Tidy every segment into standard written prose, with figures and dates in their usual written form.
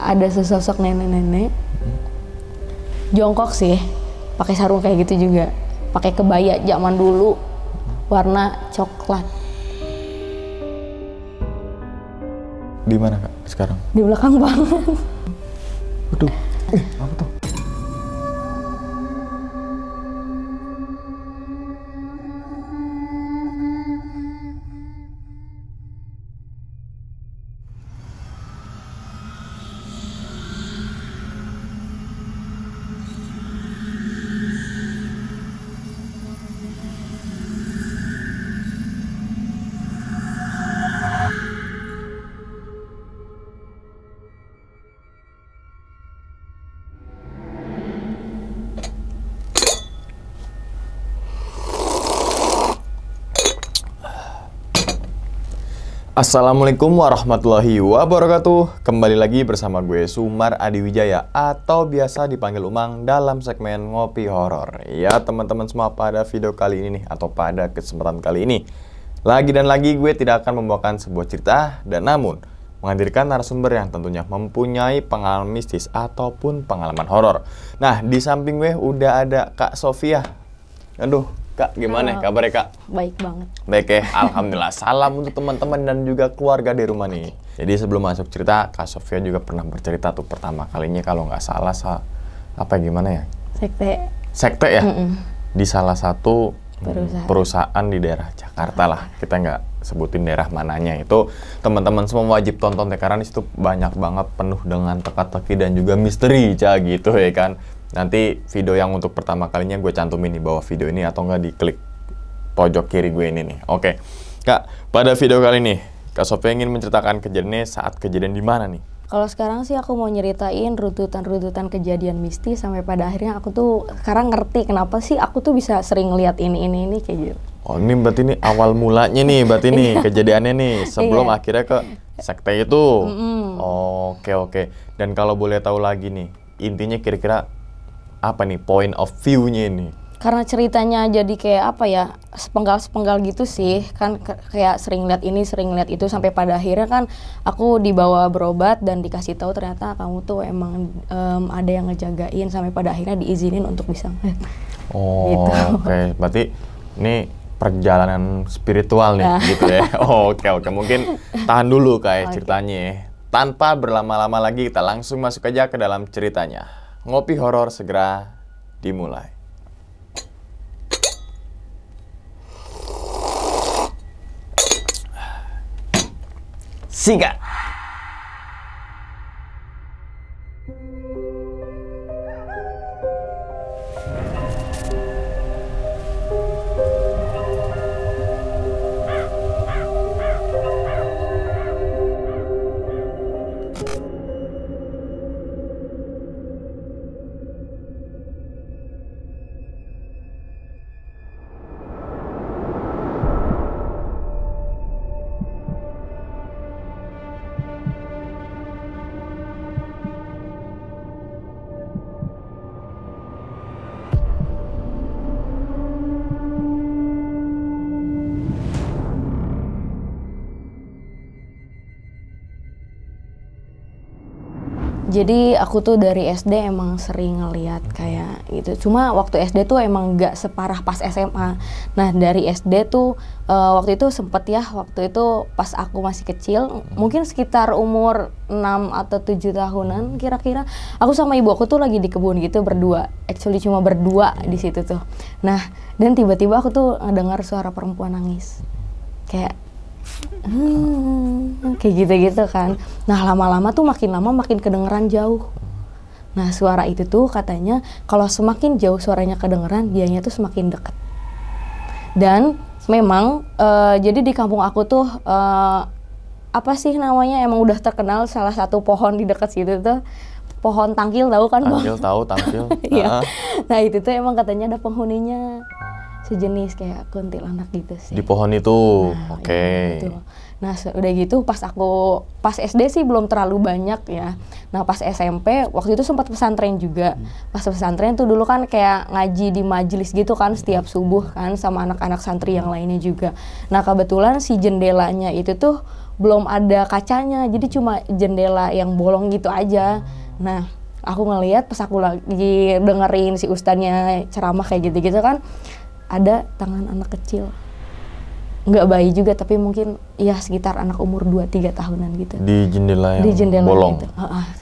ada sesosok nenek-nenek jongkok sih, pakai sarung kayak gitu juga, pakai kebaya zaman dulu warna coklat. Di mana Kak sekarang? Di belakang banget. Waduh, apa tuh? Assalamualaikum warahmatullahi wabarakatuh. Kembali lagi bersama gue Sumar Adiwijaya atau biasa dipanggil Umang dalam segmen Ngopi Horor. Ya teman-teman semua, pada video kali ini nih atau pada kesempatan kali ini lagi dan lagi gue tidak akan membawakan sebuah cerita dan namun menghadirkan narasumber yang tentunya mempunyai pengalaman mistis ataupun pengalaman horor. Nah, di samping gue udah ada Kak Sofia. Aduh, Kak, gimana kabarnya Kak? Baik banget. Baik ya, alhamdulillah. Salam untuk teman-teman dan juga keluarga di rumah nih. Jadi sebelum masuk cerita, Kak Sofia juga pernah bercerita tuh pertama kalinya kalau nggak salah apa gimana ya? Sekte ya? Di salah satu perusahaan di daerah Jakarta lah. Kita nggak sebutin daerah mananya. Itu teman-teman semua wajib tonton deh karena di situ banyak banget penuh dengan teka-teki dan juga misteri gitu ya kan. Nanti video yang untuk pertama kalinya gue cantumin di bawah video ini atau enggak diklik pojok kiri gue ini nih. Oke, Kak, pada video kali ini Kak Sofia ingin menceritakan kejadiannya saat kejadian di mana nih? Kalau sekarang sih aku mau nyeritain runtutan kejadian mistis sampai pada akhirnya aku tuh sekarang ngerti kenapa sih aku tuh bisa sering lihat ini kayak gitu. Oh, ini berarti ini awal mulanya nih, berarti nih kejadiannya nih sebelum akhirnya ke sekte itu. Oke. Dan kalau boleh tahu lagi nih, intinya kira-kira apa nih point of view-nya ini? Karena ceritanya jadi kayak apa ya, sepenggal gitu sih kan, kayak sering lihat ini sering lihat itu sampai pada akhirnya kan aku dibawa berobat dan dikasih tahu ternyata kamu tuh emang ada yang ngejagain sampai pada akhirnya diizinin untuk bisa ngeliat. Gitu. Oke. Berarti ini perjalanan spiritual nih gitu ya. Oke. Mungkin tahan dulu kayak ceritanya. Tanpa berlama-lama lagi kita langsung masuk aja ke dalam ceritanya. Ngopi horor segera dimulai. Sikat. Jadi aku tuh dari SD emang sering ngeliat kayak gitu. Cuma waktu SD tuh emang nggak separah pas SMA. Nah dari SD tuh waktu itu sempet ya, waktu itu pas aku masih kecil, mungkin sekitar umur 6 atau 7 tahunan kira-kira, aku sama ibu aku tuh lagi di kebun gitu berdua. Actually cuma berdua di situ tuh. Nah dan tiba-tiba aku tuh dengar suara perempuan nangis. Kayak kayak gitu-gitu kan. Nah lama-lama tuh makin lama makin kedengeran jauh. Nah suara itu tuh katanya kalau semakin jauh suaranya kedengeran, dianya tuh semakin dekat. Dan memang jadi di kampung aku tuh apa sih namanya, emang udah terkenal salah satu pohon di dekat situ tuh pohon tangkil, tahu kan Bang? Tangkil tahu, tangkil. Iya. Nah itu tuh emang katanya ada penghuninya. sejenis kayak kuntilanak gitu sih. Di pohon itu, Nah, oke. iya, gitu. Nah udah gitu pas SD sih belum terlalu banyak ya. Nah pas SMP waktu itu sempat pesantren juga. Pas pesantren tuh dulu kan kayak ngaji di majelis gitu kan setiap subuh kan sama anak-anak santri yang lainnya juga. Nah kebetulan si jendelanya itu tuh belum ada kacanya, jadi cuma jendela yang bolong gitu aja. Nah aku ngelihat pas aku lagi dengerin si ustadznya ceramah kayak gitu-gitu kan, ada tangan anak kecil, nggak bayi juga tapi mungkin ya sekitar anak umur 2-3 tahunan gitu Di jendela yang di jendela bolong? gitu.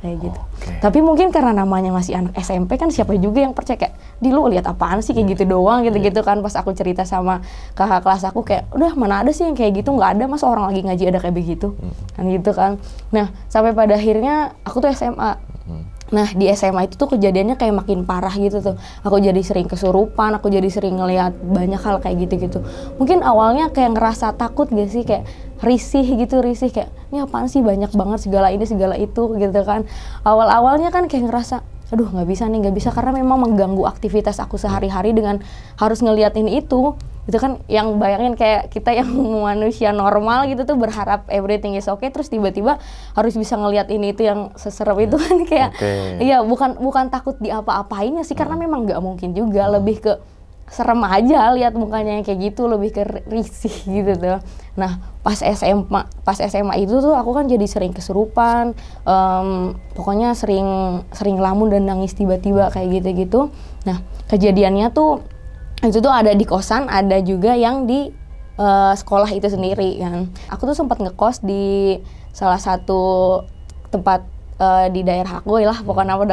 Kayak gitu. Okay. Tapi mungkin karena namanya masih anak SMP kan siapa juga yang percaya kayak, di lu lihat apaan sih kayak gitu doang gitu-gitu kan. Pas aku cerita sama kakak kelas aku kayak, udah mana ada sih yang kayak gitu, nggak ada, masa orang lagi ngaji ada kayak begitu kan gitu kan. Nah sampai pada akhirnya aku tuh SMA. Nah di SMA itu tuh kejadiannya kayak makin parah gitu tuh. Aku jadi sering kesurupan, aku jadi sering ngelihat banyak hal kayak gitu-gitu. Mungkin awalnya kayak ngerasa takut gak sih, kayak risih kayak ini apaan sih banyak banget segala ini segala itu gitu kan. Awal-awalnya kan kayak ngerasa aduh nggak bisa karena memang mengganggu aktivitas aku sehari-hari dengan harus ngeliatin itu kan, yang bayangin kayak kita yang manusia normal gitu tuh berharap everything is okay, terus tiba-tiba harus bisa ngeliat ini itu yang seserem itu kan kayak iya bukan takut di apa-apainnya sih karena memang nggak mungkin juga, lebih ke serem aja lihat mukanya yang kayak gitu, lebih ke risih gitu tuh. Nah pas SMA itu tuh aku kan jadi sering kesurupan, pokoknya sering lamun dan nangis tiba-tiba kayak gitu-gitu. Nah kejadiannya tuh itu tuh ada di kosan, ada juga yang di sekolah itu sendiri kan. Aku tuh sempat ngekos di salah satu tempat di daerah aku lah, pokoknya aku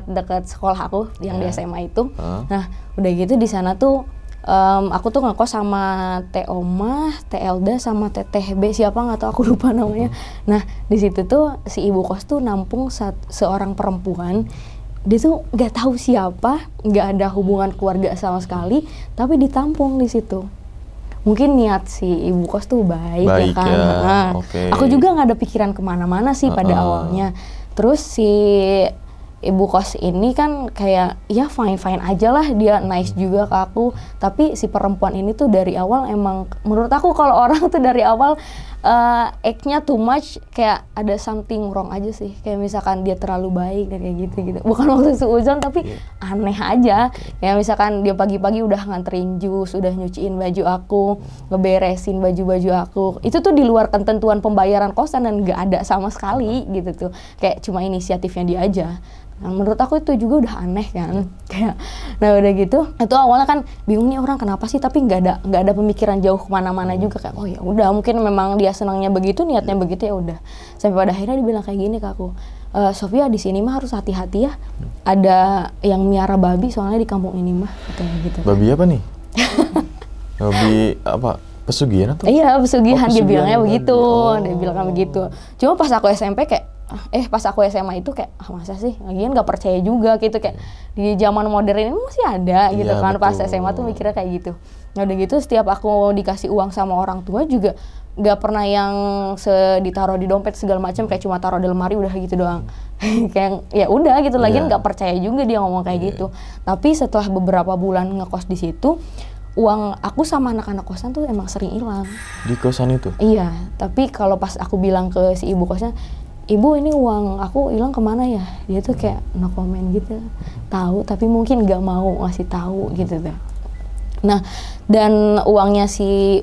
deket sekolah aku yang di SMA itu. Nah udah gitu di sana tuh aku tuh ngekos sama Teh Omah, Teh Elda sama Teteh B, siapa nggak tahu, aku lupa namanya. Nah di situ tuh si ibu kos tuh nampung seorang perempuan. Dia tuh nggak tahu siapa, nggak ada hubungan keluarga sama sekali, tapi ditampung di situ. Mungkin niat si ibu kos tuh baik ya kan. Ya. Nah, aku juga nggak ada pikiran kemana-mana sih pada awalnya. Terus si ibu kos ini kan kayak ya fine aja lah, dia nice juga ke aku. Tapi si perempuan ini tuh dari awal emang menurut aku kalau orang tuh dari awal act-nya too much, kayak ada something wrong aja sih. Kayak misalkan dia terlalu baik dan kayak gitu. Bukan maksud suuzon tapi aneh aja. Kayak misalkan dia pagi-pagi udah nganterin jus, udah nyuciin baju aku, ngeberesin baju-baju aku. Itu tuh di luar ketentuan pembayaran kosan dan gak ada sama sekali gitu tuh. Kayak cuma inisiatifnya dia aja. Nah, menurut aku itu juga udah aneh kan. Kayak, nah udah gitu, itu awalnya kan bingung nih orang kenapa sih, tapi nggak ada pemikiran jauh kemana-mana juga, kayak oh ya udah mungkin memang dia senangnya begitu, niatnya begitu, ya udah. Sampai pada akhirnya dibilang kayak gini ke aku, Sofia di sini mah harus hati-hati ya, ada yang miara babi soalnya di kampung ini mah, katanya gitu. Babi apa nih? Babi apa? Pesugihan atau? Iya pesugihan, dia bilangnya tadi. begitu, dia bilang begitu. Cuma pas aku SMP kayak pas aku SMA itu kayak masa sih, lagian nggak percaya juga gitu, kayak di zaman modern ini masih ada gitu kan. Pas SMA tuh mikirnya kayak gitu. Nah udah gitu setiap aku dikasih uang sama orang tua juga nggak pernah yang ditaruh di dompet segala macam, kayak cuma taruh di lemari udah gitu doang. Kayak ya udah gitu, lagian nggak percaya juga dia ngomong kayak gitu. Tapi setelah beberapa bulan ngekos di situ, uang aku sama anak-anak kosan tuh emang sering hilang. Di kosan itu? Iya, tapi kalau pas aku bilang ke si ibu kosnya, ibu ini uang aku hilang kemana ya? Dia tuh kayak no comment gitu. Tahu tapi mungkin nggak mau ngasih tahu gitu tuh. Nah dan uangnya si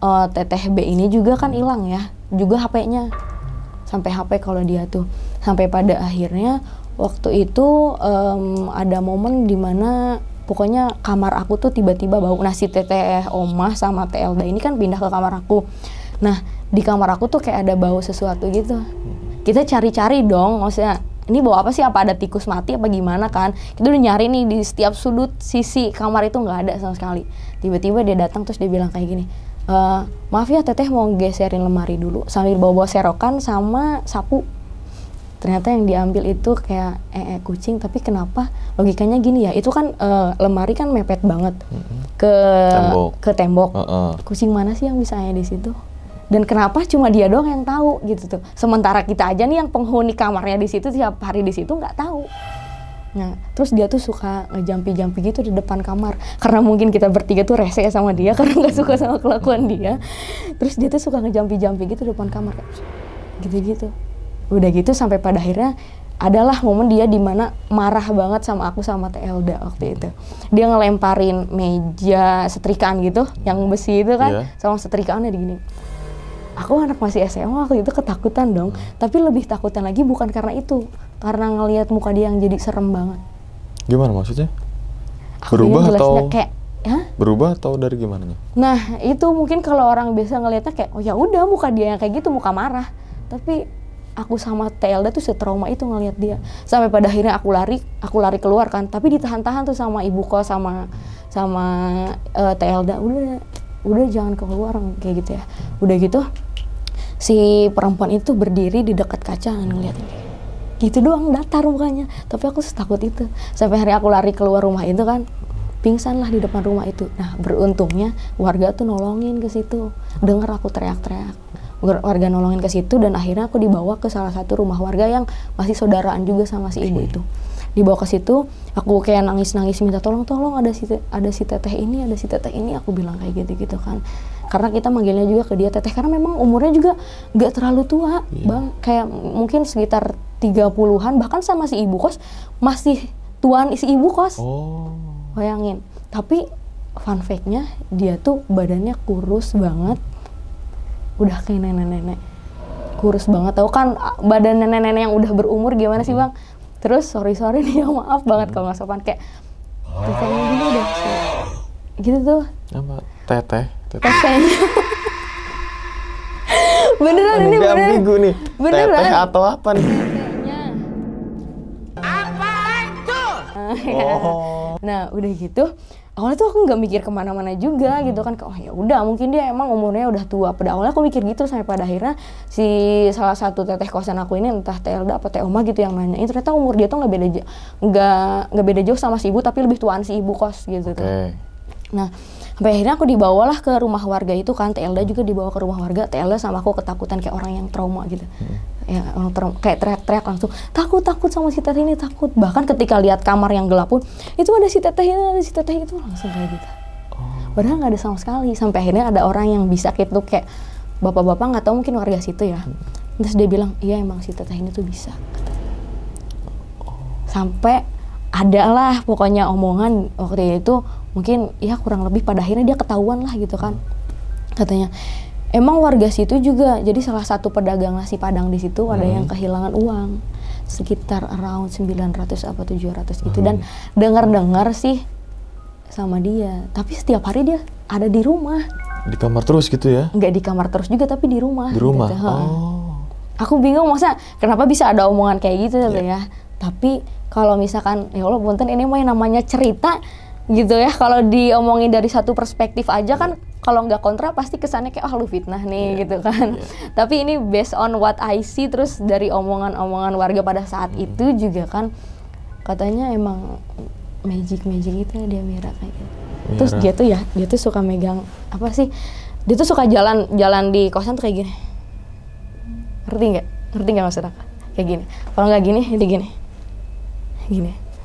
Teteh B ini juga kan hilang ya. Juga HP-nya. Sampai HP kalau dia tuh. Sampai pada akhirnya waktu itu ada momen dimana pokoknya kamar aku tuh tiba-tiba bau. Nah si Teteh Omah sama Teh Elda ini kan pindah ke kamar aku. Nah di kamar aku tuh kayak ada bau sesuatu gitu. Kita cari-cari dong, maksudnya ini bau apa sih, apa ada tikus mati apa gimana kan. Kita udah nyari nih di setiap sudut sisi kamar itu nggak ada sama sekali. Tiba-tiba dia datang terus dia bilang kayak gini, maaf ya Teteh mau geserin lemari dulu, sambil bawa serokan sama sapu. Ternyata yang diambil itu kayak kucing, tapi kenapa logikanya gini ya, itu kan lemari kan mepet banget ke tembok. Kucing mana sih yang bisa di situ? Dan kenapa cuma dia doang yang tahu gitu tuh. Sementara kita aja nih yang penghuni kamarnya di situ tiap hari di situ nggak tahu. Nah, terus dia tuh suka ngejampi-jampi gitu di depan kamar. Karena mungkin kita bertiga tuh rese sama dia karena nggak suka sama kelakuan dia. Terus dia tuh suka ngejampi-jampi gitu di depan kamar kayak gitu-gitu. Udah gitu sampai pada akhirnya adalah momen dia dimana marah banget sama aku sama Teh Elda waktu itu. Dia ngelemparin meja setrikaan gitu, yang besi itu kan, sama setrikaannya digini. Aku anak masih SMA waktu itu ketakutan dong, tapi lebih takutan lagi bukan karena itu, karena ngelihat muka dia yang jadi serem banget. Gimana maksudnya? Berubah atau dari gimana? Nah itu mungkin kalau orang biasa ngelihatnya kayak oh ya udah muka dia yang kayak gitu, muka marah. Tapi aku sama Telda tuh setrauma itu ngelihat dia, sampai pada akhirnya aku lari keluar kan, tapi ditahan-tahan tuh sama ibu kos sama Telda, udah jangan keluar kayak gitu ya. Udah gitu si perempuan itu berdiri di dekat kaca ngeliatin gitu doang, datar mukanya, tapi aku setakut itu. Sampai hari aku lari keluar rumah itu kan, pingsan lah di depan rumah itu. Nah beruntungnya warga tuh nolongin ke situ, denger aku teriak-teriak, warga nolongin ke situ, dan akhirnya aku dibawa ke salah satu rumah warga yang masih saudaraan juga sama si ibu itu. Dibawa ke situ, aku kayak nangis-nangis minta tolong ada si teteh ini, aku bilang kayak gitu kan. Karena kita manggilnya juga ke dia teteh, karena memang umurnya juga nggak terlalu tua, Bang. Kayak mungkin sekitar 30-an, bahkan sama si ibu kos masih tuan si ibu kos. Bayangin. Tapi fun fact-nya dia tuh badannya kurus banget. Udah kayak nenek-nenek. Kurus banget. Tahu kan badan nenek-nenek yang udah berumur gimana sih, Bang? Terus sorry nih ya, maaf banget kalau nggak sopan, kayak tetehnya gini udah gitu tuh. Apa? Tetehnya. Beneran ini beneran. Ambigu nih. Beneran. Teteh atau apa nih? Tetehnya. Apaan tuh? Nah udah gitu. Awalnya tuh aku nggak mikir kemana-mana juga gitu kan, oh ya udah mungkin dia emang umurnya udah tua. Pada awalnya aku mikir gitu, sampai pada akhirnya si salah satu teteh kosan aku ini, entah Teh Elda apa Teh Oma gitu yang nanyain, ternyata umur dia tuh nggak beda jauh sama si ibu, tapi lebih tuaan si ibu kos gitu tuh. Nah sampai akhirnya aku dibawalah ke rumah warga itu kan, Teh Elda juga dibawa ke rumah warga. Teh Elda sama aku ketakutan kayak orang yang trauma gitu. Ya kayak teriak-teriak langsung, takut sama si teteh ini, takut. Bahkan ketika lihat kamar yang gelap pun, itu ada si teteh itu, langsung kayak gitu. Padahal nggak ada sama sekali. Sampai akhirnya ada orang yang bisa gitu, kayak bapak-bapak nggak tahu mungkin warga situ ya. Terus dia bilang, iya emang si teteh ini tuh bisa. Sampai ada lah pokoknya omongan waktu itu, mungkin ya kurang lebih pada akhirnya dia ketahuan lah gitu kan. Katanya, emang warga situ juga, jadi salah satu pedagang nasi padang di situ ada yang kehilangan uang sekitar around 900 apa 700 gitu. Dan dengar sih sama dia, tapi setiap hari dia ada di rumah. Di kamar terus gitu ya? Nggak di kamar terus juga, tapi di rumah. Di rumah? Gitu. Aku bingung maksudnya kenapa bisa ada omongan kayak gitu ya. Tapi kalau misalkan, ya Allah punten, ini mah yang namanya cerita gitu ya. Kalau diomongin dari satu perspektif aja kan, kalau nggak kontra pasti kesannya kayak lu fitnah nih gitu kan. Tapi ini based on what I see, terus dari omongan-omongan warga pada saat itu juga kan, katanya emang magic gitu ya dia Mira kayak gitu. Terus dia tuh suka megang apa sih? Dia tuh suka jalan di kosan tuh kayak gini. Ngerti nggak maksud aku? Kayak gini. Kalau nggak gini, dia gini.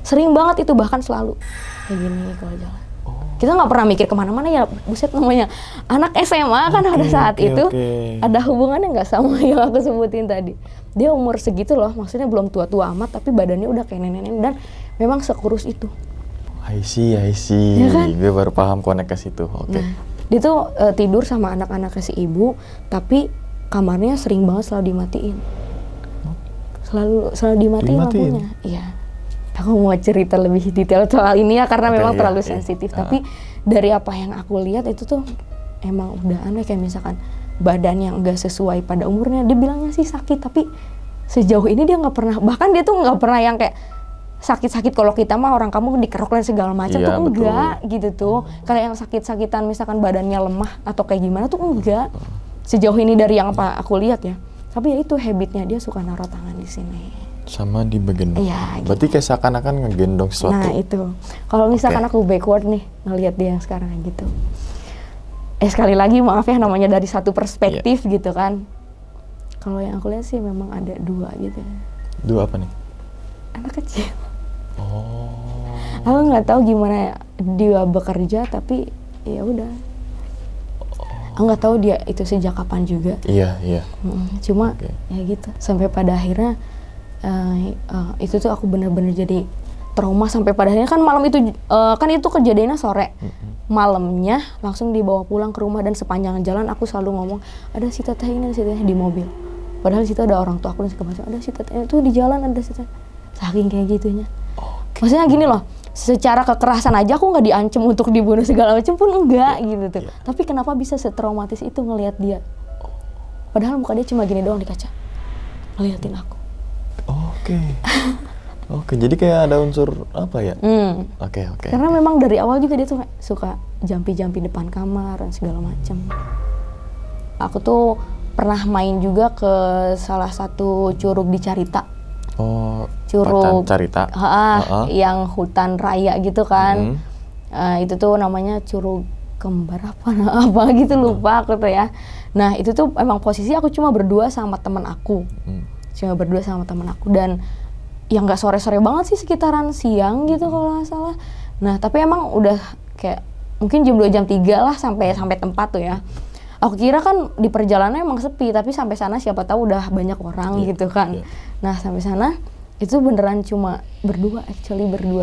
Sering banget itu, bahkan selalu kayak gini kalau jalan. Kita nggak pernah mikir kemana-mana ya, buset namanya anak SMA kan pada saat itu. Ada hubungannya nggak sama yang aku sebutin tadi. Dia umur segitu loh, maksudnya belum tua-tua amat, tapi badannya udah kayak nenek-nenek dan memang sekurus itu. I see. Ya kan? Gue baru paham connect ke situ. Nah, dia tuh tidur sama anak-anaknya si ibu, tapi kamarnya sering banget selalu dimatiin. Selalu dimatiin lampunya. Iya. Aku mau cerita lebih detail soal ini ya, karena memang terlalu sensitif. Tapi dari apa yang aku lihat itu tuh emang udah aneh, kayak misalkan badan yang enggak sesuai pada umurnya. Dia bilangnya sih sakit, tapi sejauh ini dia nggak pernah, bahkan dia tuh nggak pernah yang kayak sakit-sakit. Kalau kita mah orang kamu dikerok dan segala macam tuh enggak gitu tuh. Kayak yang sakit-sakitan misalkan badannya lemah atau kayak gimana tuh enggak. Sejauh ini dari yang apa aku lihat ya. Tapi ya itu habitnya, dia suka naruh tangan di sini. Sama di bagian. Iya. Berarti kayak seakan-akan ngegendong sesuatu. Nah itu. Kalau misalkan aku backward nih ngelihat dia yang sekarang gitu. Sekali lagi maaf ya, namanya dari satu perspektif gitu kan. Kalau yang aku lihat sih memang ada dua gitu. Dua apa nih? Anak kecil. Aku nggak tahu gimana dia bekerja, tapi ya udah. Aku nggak tahu dia itu sejak kapan juga. Iya. Cuma ya gitu. Sampai pada akhirnya itu tuh aku bener-bener jadi trauma. Sampai pada akhirnya kan malam itu kan itu kejadiannya sore. Malamnya langsung dibawa pulang ke rumah, dan sepanjang jalan aku selalu ngomong, ada si teteh ini, si teteh di mobil. Padahal situ ada orang tua aku dan segala macam. Ada si teteh itu di jalan, ada si teteh. Saking kayak gitunya. Maksudnya gini loh, secara kekerasan aja aku nggak diancam untuk dibunuh segala macam pun enggak gitu tuh. Tapi kenapa bisa setraumatis itu ngelihat dia? Padahal muka dia cuma gini doang di kaca, ngeliatin aku. Oke, jadi kayak ada unsur apa ya? Oke. Karena memang dari awal juga dia tuh suka jampi-jampi depan kamar dan segala macam. Aku tuh pernah main juga ke salah satu curug di Carita. Curug Carita. Yang hutan raya gitu kan. Itu tuh namanya Curug Kembar apa gitu, lupa aku tuh ya. Nah itu tuh emang posisi aku cuma berdua sama teman aku. Dan yang nggak sore-sore banget sih, sekitaran siang gitu kalau nggak salah. Nah tapi emang udah kayak mungkin jam 2 jam 3 lah sampai tempat tuh ya. Aku kira kan di perjalanan emang sepi, tapi sampai sana siapa tahu udah banyak orang gitu kan. Nah sampai sana itu beneran cuma berdua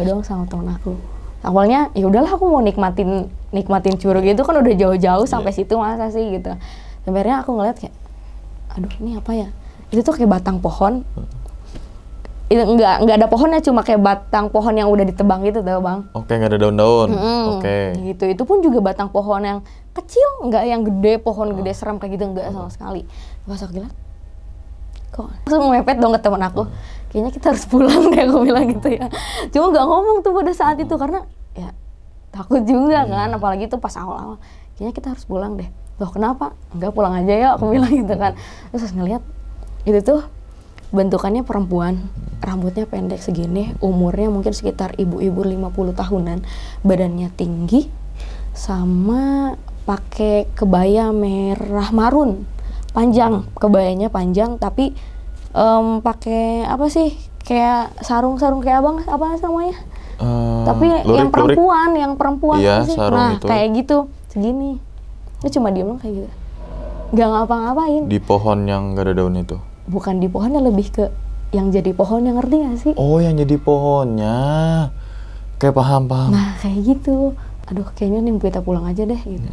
doang sama temen aku. Awalnya ya udahlah aku mau nikmatin curug itu kan udah jauh-jauh sampai situ, masa sih gitu. Sebenarnya aku ngeliat kayak, aduh ini apa ya? Itu tuh kayak batang pohon. Itu nggak ada pohonnya, cuma kayak batang pohon yang udah ditebang gitu tuh bang. Oke, nggak ada daun-daun. Gitu. Itu pun juga batang pohon yang kecil, nggak yang gede, pohon gede seram kayak gitu, nggak sama sekali. Pas aku lihat, kok langsung mepet dong ke teman aku. Kayaknya kita harus pulang deh, aku bilang gitu ya. Cuma nggak ngomong tuh pada saat itu karena ya takut juga kan, apalagi tuh pas awal-awal. Kayaknya kita harus pulang deh. Loh kenapa? Enggak, pulang aja ya, aku bilang gitu kan. Terus ngeliat itu tuh bentukannya perempuan, rambutnya pendek segini, umurnya mungkin sekitar ibu-ibu 50 tahunan, badannya tinggi, sama pakai kebaya merah marun, panjang, kebayanya panjang, tapi pakai apa sih, kayak sarung-sarung kayak abang, apa namanya? Tapi yang perempuan iya, sih, nah itu. Kayak gitu, segini, dia cuma diem kayak gitu, nggak ngapa-ngapain. Di pohon yang nggak ada daun itu? Bukan di pohonnya, lebih ke yang jadi pohon, yang ngerti gak sih? Oh, yang jadi pohonnya. Kayak paham. Nah, kayak gitu. Aduh, kayaknya nih kita pulang aja deh gitu.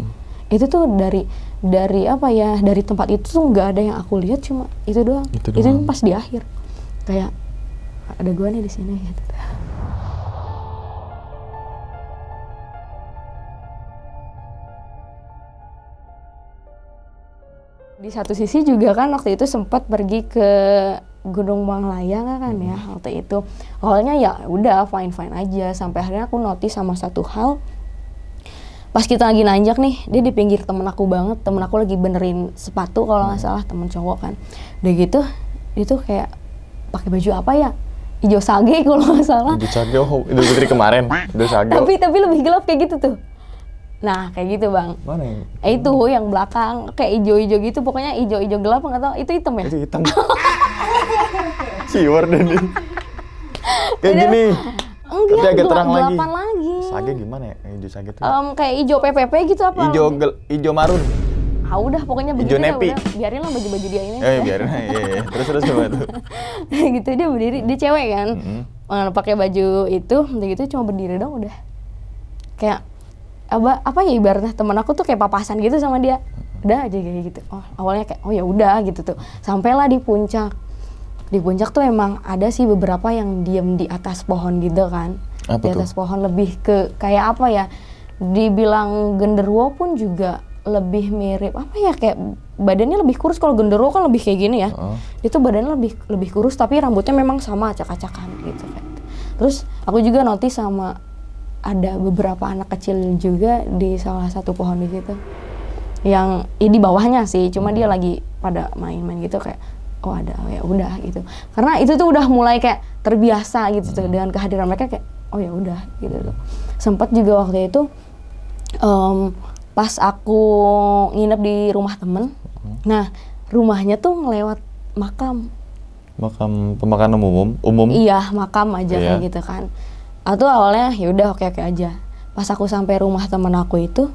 Itu tuh dari apa ya? Dari tempat itu tuh nggak ada yang aku lihat, cuma itu doang. Itu pas di akhir. Kayak ada gua nih di sini gitu. Di satu sisi juga kan waktu itu sempat pergi ke Gunung Banglayang kan ya waktu itu. Awalnya ya udah fine aja, sampai akhirnya aku notice sama satu hal. Pas kita lagi nanjak nih, dia di pinggir temen aku banget. Temen aku lagi benerin sepatu kalau nggak salah, temen cowok kan. Udah gitu, dia tuh kayak pakai baju apa ya? Hijau sage kalau nggak salah. Hijau sage, Idul Fitri kemarin. Hijau sage. Tapi lebih gelap kayak gitu tuh. Nah, kayak gitu bang. Mana yang? Itu yang belakang, kayak ijo-ijo gitu, pokoknya ijo-ijo gelap, nggak tahu. Itu hitam ya? Itu hitam. Siwar deh nih. Kayak gini. Enggak, tapi agak terang gelapan lagi. Sage gimana ya? Hijau sage tuh? Kayak ijo PPP gitu apa? Ijo marun. Ah udah, pokoknya begitu ya udah. Biarin lah baju-baju dia ini. Biarin aja. Iya. Terus gimana tuh? Gitu, dia berdiri, dia cewek kan. Pakai baju itu, udah gitu cuma berdiri dong udah. Kayak apa ya, ibaratnya teman aku tuh kayak papasan gitu sama dia. Udah aja kayak gitu. Oh, awalnya kayak oh ya udah gitu tuh. Sampailah di puncak. Di puncak tuh emang ada sih beberapa yang diem di atas pohon gitu kan. Apa di atas pohon, lebih ke kayak apa ya? Dibilang genderuwo pun juga lebih mirip apa ya, kayak badannya lebih kurus. Kalau genderuwo kan lebih kayak gini ya. Itu badannya lebih kurus, tapi rambutnya memang sama acak-acakan gitu kan. Terus aku juga notice sama ada beberapa anak kecil juga di salah satu pohon di situ. Yang di bawahnya sih, cuma dia lagi pada main-main gitu, kayak oh ada, oh ya udah gitu. Karena itu tuh udah mulai kayak terbiasa gitu tuh dengan kehadiran mereka, kayak oh ya udah gitu tuh. Sempat juga waktu itu pas aku nginep di rumah temen, nah rumahnya tuh ngelewat makam. Makam pemakaman umum? Iya, makam aja kayak gitu kan. Atau awalnya ya udah oke aja. Pas aku sampai rumah temen aku itu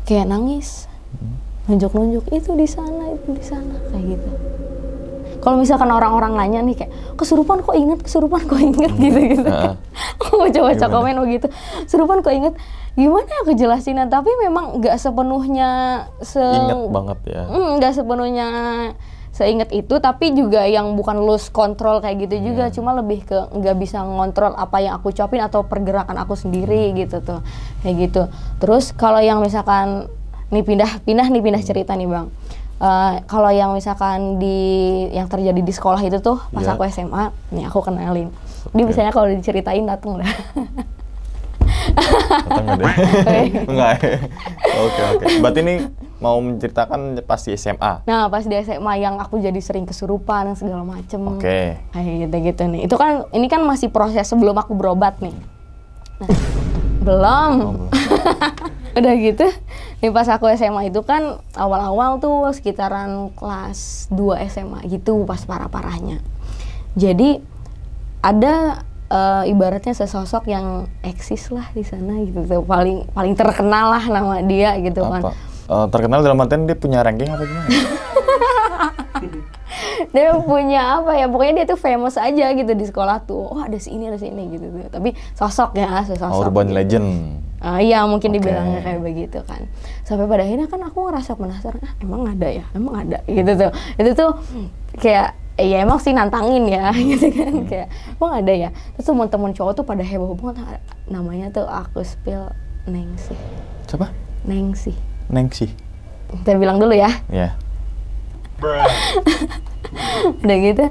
kayak nangis, nunjuk-nunjuk itu di sana kayak gitu. Kalau misalkan orang-orang nanya nih kayak kesurupan kok inget gitu. Aku mau coba komen begitu. Kesurupan kok inget. Gimana aku jelasinnya? Tapi memang nggak sepenuhnya inget banget ya. Nggak sepenuhnya seinget itu, tapi juga yang bukan lose control kayak gitu juga, cuma lebih ke nggak bisa ngontrol apa yang aku ucapin atau pergerakan aku sendiri gitu tuh, kayak gitu. Terus kalau yang misalkan nih pindah cerita nih Bang, kalau yang misalkan yang terjadi di sekolah itu tuh pas aku SMA, nih aku kenalin, dia biasanya kalau diceritain dateng dah. Datang deh. Enggak. Oke. Berarti ini mau menceritakan pas di SMA. Nah, pas di SMA yang aku jadi sering kesurupan dan segala macem. Oke. Kayak gitu nih. Itu kan ini kan masih proses sebelum aku berobat nih. Nah, belum. Udah gitu. Nih pas aku SMA itu kan awal-awal tuh sekitaran kelas 2 SMA gitu pas parah-parahnya. Jadi ada ibaratnya sesosok yang eksis lah di sana gitu tuh, paling terkenal lah nama dia gitu kan. Terkenal dalam artian dia punya ranking apa gimana? Dia punya apa ya, pokoknya dia tuh famous aja gitu di sekolah tuh. Oh ada si ini gitu tuh. Tapi sosok. Urban gitu. legend. Iya mungkin dibilangnya kayak begitu kan. Sampai pada akhirnya kan aku ngerasa penasaran, emang ada gitu tuh. Itu tuh kayak ya emang sih nantangin ya gitu kan, kayak emang ada ya. Terus teman-teman cowok tuh pada heboh banget, namanya tuh aku spill Nengsi. Siapa? Nengsi. Kita bilang dulu ya. Iya. Udah gitu,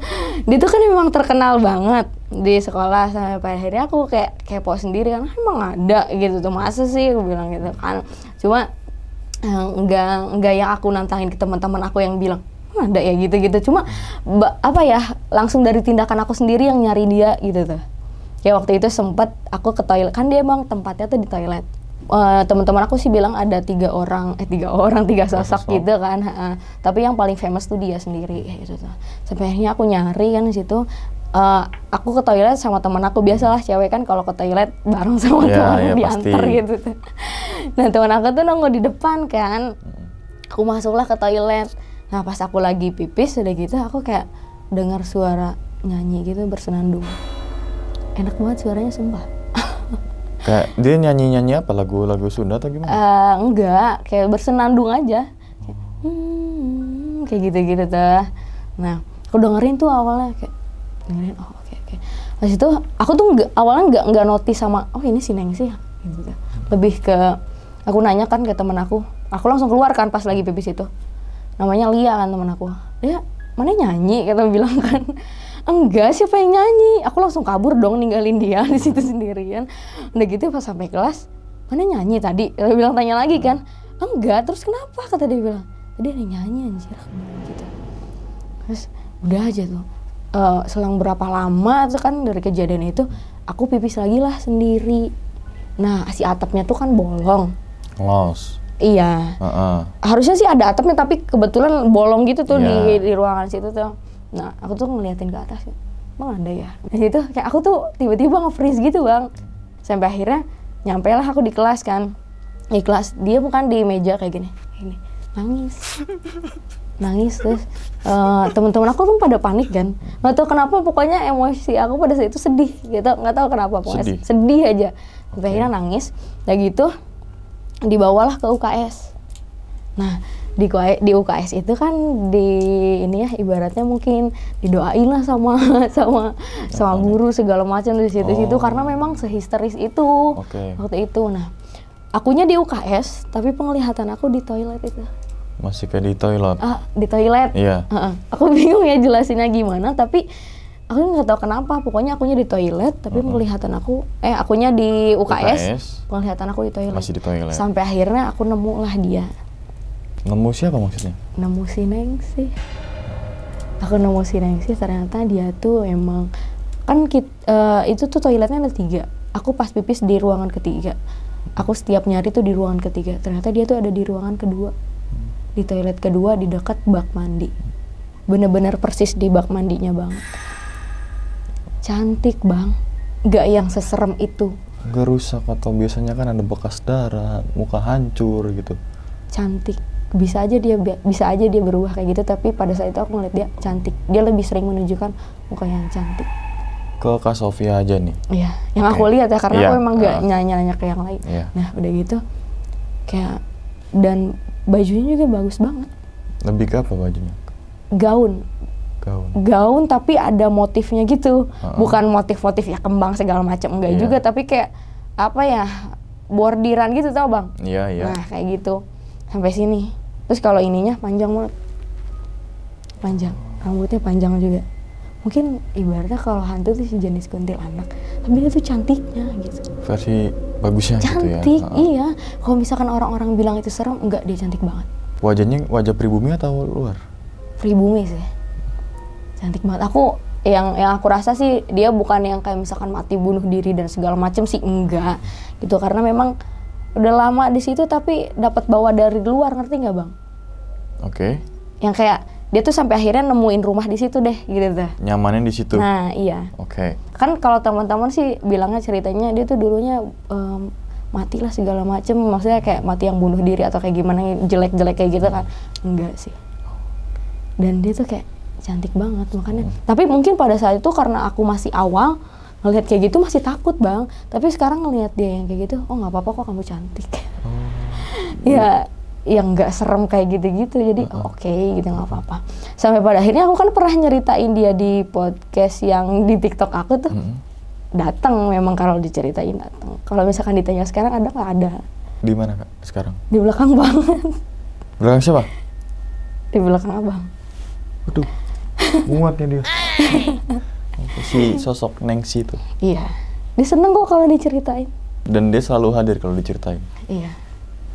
dia tuh kan memang terkenal banget di sekolah. Sampai pada akhirnya aku kayak kepo sendiri kan, emang ada gitu tuh, masa sih aku bilang gitu kan. Cuma enggak yang aku nantangin ke teman-teman aku yang bilang ada ya gitu. Cuma langsung dari tindakan aku sendiri yang nyari dia gitu tuh. Kayak waktu itu sempet aku ke toilet, kan dia emang tempatnya tuh di toilet. Teman-teman aku sih bilang ada tiga sosok gitu kan. Tapi yang paling famous tuh dia sendiri kayak gitu tuh. Sampai akhirnya aku nyari kan di situ. Aku ke toilet sama teman aku, biasalah cewek kan kalau ke toilet bareng sama teman diantar gitu tuh. Nah teman aku tuh nunggu di depan kan. Aku masuklah ke toilet. Nah pas aku lagi pipis udah gitu, aku kayak dengar suara nyanyi gitu bersenandung. Enak banget suaranya sumpah. Kayak dia nyanyi apa, lagu Sunda atau gimana? Enggak, kayak bersenandung aja. Kayak gitu tuh. Nah aku dengerin tuh awalnya kayak oke. Pas itu aku tuh awalnya nggak notice sama ini si Nengsi gitu. Lebih ke aku nanya kan ke temen aku langsung keluar kan pas lagi pipis itu. Namanya Lia kan temen aku. Dia mana nyanyi kata bilang kan. Enggak, siapa yang nyanyi? Aku langsung kabur dong, ninggalin dia di situ sendirian. Udah gitu pas sampai kelas, mana nyanyi tadi? Dia bilang tanya lagi kan. Enggak, terus kenapa? Kata dia bilang. Tadi ada yang nyanyi anjir gitu. Terus udah aja tuh. Selang berapa lama tuh kan dari kejadian itu, aku pipis lagi lah sendiri. Nah, si atapnya tuh kan bolong. Los. Iya. Harusnya sih ada atapnya, tapi kebetulan bolong gitu tuh di ruangan situ tuh. Nah, aku tuh ngeliatin ke atas, emang ada ya? Di situ kayak aku tuh tiba-tiba nge-freeze gitu Bang. Sampai akhirnya nyampe lah aku di kelas kan. Di kelas, dia bukan di meja kayak gini. Nangis terus teman-teman aku tuh pada panik kan. Nggak tahu kenapa, pokoknya emosi aku pada saat itu sedih gitu. Nggak tahu kenapa, pokoknya sedih aja. Sampai akhirnya nangis. Udah gitu dibawalah ke UKS. Nah, di UKS itu kan ini ya ibaratnya mungkin didoain lah sama guru segala macam di situ karena memang sehisteris itu waktu itu. Nah, akunya di UKS tapi penglihatan aku di toilet itu. Masih kayak di toilet? Di toilet. Iya. Aku bingung ya jelasinnya gimana, tapi aku nggak tahu kenapa. Pokoknya akunya di toilet, tapi penglihatan aku, akunya di UKS, penglihatan aku di toilet. Masih di toilet. Sampai akhirnya aku nemu lah dia. Nemu siapa maksudnya? Nemu si Nengsi. Aku nemu si Nengsi, ternyata dia tuh emang kan itu tuh toiletnya ada 3. Aku pas pipis di ruangan ketiga. Aku setiap nyari tuh di ruangan ketiga. Ternyata dia tuh ada di ruangan kedua. Di toilet kedua di dekat bak mandi. bener-bener persis di bak mandinya banget. Cantik Bang, nggak yang seserem itu. Gak rusak atau biasanya kan ada bekas darah, muka hancur gitu. Cantik, bisa aja dia berubah kayak gitu, tapi pada saat itu aku ngeliat dia cantik. Dia lebih sering menunjukkan muka yang cantik. Ke Kak Sofia aja nih. Iya, yang aku lihat ya, karena aku emang nggak nanya-nanya ke yang lain. Nah udah gitu, kayak dan bajunya juga bagus banget. Lebih ke apa bajunya? Gaun tapi ada motifnya gitu, bukan motif-motif ya kembang segala macam enggak juga, tapi kayak apa ya, bordiran gitu tau Bang? Iya. Nah kayak gitu sampai sini. Terus kalau ininya panjang banget, rambutnya panjang juga. Mungkin ibaratnya kalau hantu tuh sejenis kuntilanak, tapi dia tuh cantiknya gitu. Versi bagusnya cantik, gitu ya? Iya. Kalau misalkan orang-orang bilang itu serem, enggak, dia cantik banget. Wajahnya wajah pribumi atau luar? Pribumi sih. Cantik banget. Aku yang aku rasa sih dia bukan yang kayak misalkan mati bunuh diri dan segala macem sih, enggak gitu, karena memang udah lama di situ tapi dapat bawa dari luar, ngerti nggak Bang? Oke. Yang kayak dia tuh sampai akhirnya nemuin rumah di situ deh gitu tuh. Nyamannya di situ. Nah iya. Oke. Kan kalau teman-teman sih bilangnya ceritanya dia tuh dulunya mati lah segala macem, maksudnya kayak mati yang bunuh diri atau kayak gimana jelek-jelek kayak gitu kan, enggak sih. Dan dia tuh kayak cantik banget makanya. Tapi mungkin pada saat itu karena aku masih awal ngelihat kayak gitu masih takut Bang. Tapi sekarang ngelihat dia yang kayak gitu, oh nggak apa-apa kok, kamu cantik. Ya yang nggak serem kayak gitu-gitu, jadi oke, gitu nggak apa-apa. Sampai pada akhirnya aku kan pernah nyeritain dia di podcast yang di TikTok aku tuh. Datang memang kalau diceritain datang. Kalau misalkan ditanya sekarang ada nggak, ada. Di mana Kak sekarang? Di belakang banget. Belakang siapa? Di belakang Abang. Waduh. Muatnya dia. Si sosok Nengsi itu. Iya. Dia seneng kok kalau diceritain. Dan dia selalu hadir kalau diceritain. Iya.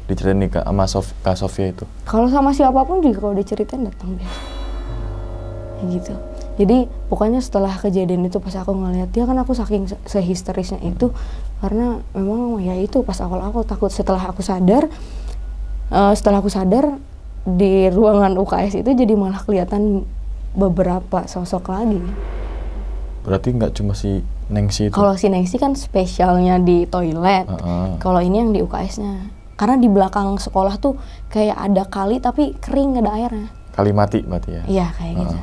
Diceritain nih sama Kak Sofia itu. Kalau sama siapapun juga kalau diceritain datang biasa. Kayak gitu. Jadi pokoknya setelah kejadian itu pas aku ngeliat dia, kan aku saking sehisterisnya itu karena memang ya itu pas awal aku takut. Setelah aku sadar di ruangan UKS itu jadi malah kelihatan beberapa sosok lagi. Berarti nggak cuma si Nengsi itu? Kalau si Nengsi kan spesialnya di toilet. Kalau ini yang di UKS-nya. Karena di belakang sekolah tuh kayak ada kali tapi kering, nggak ada airnya. Kali mati berarti ya? Iya kayak gitu.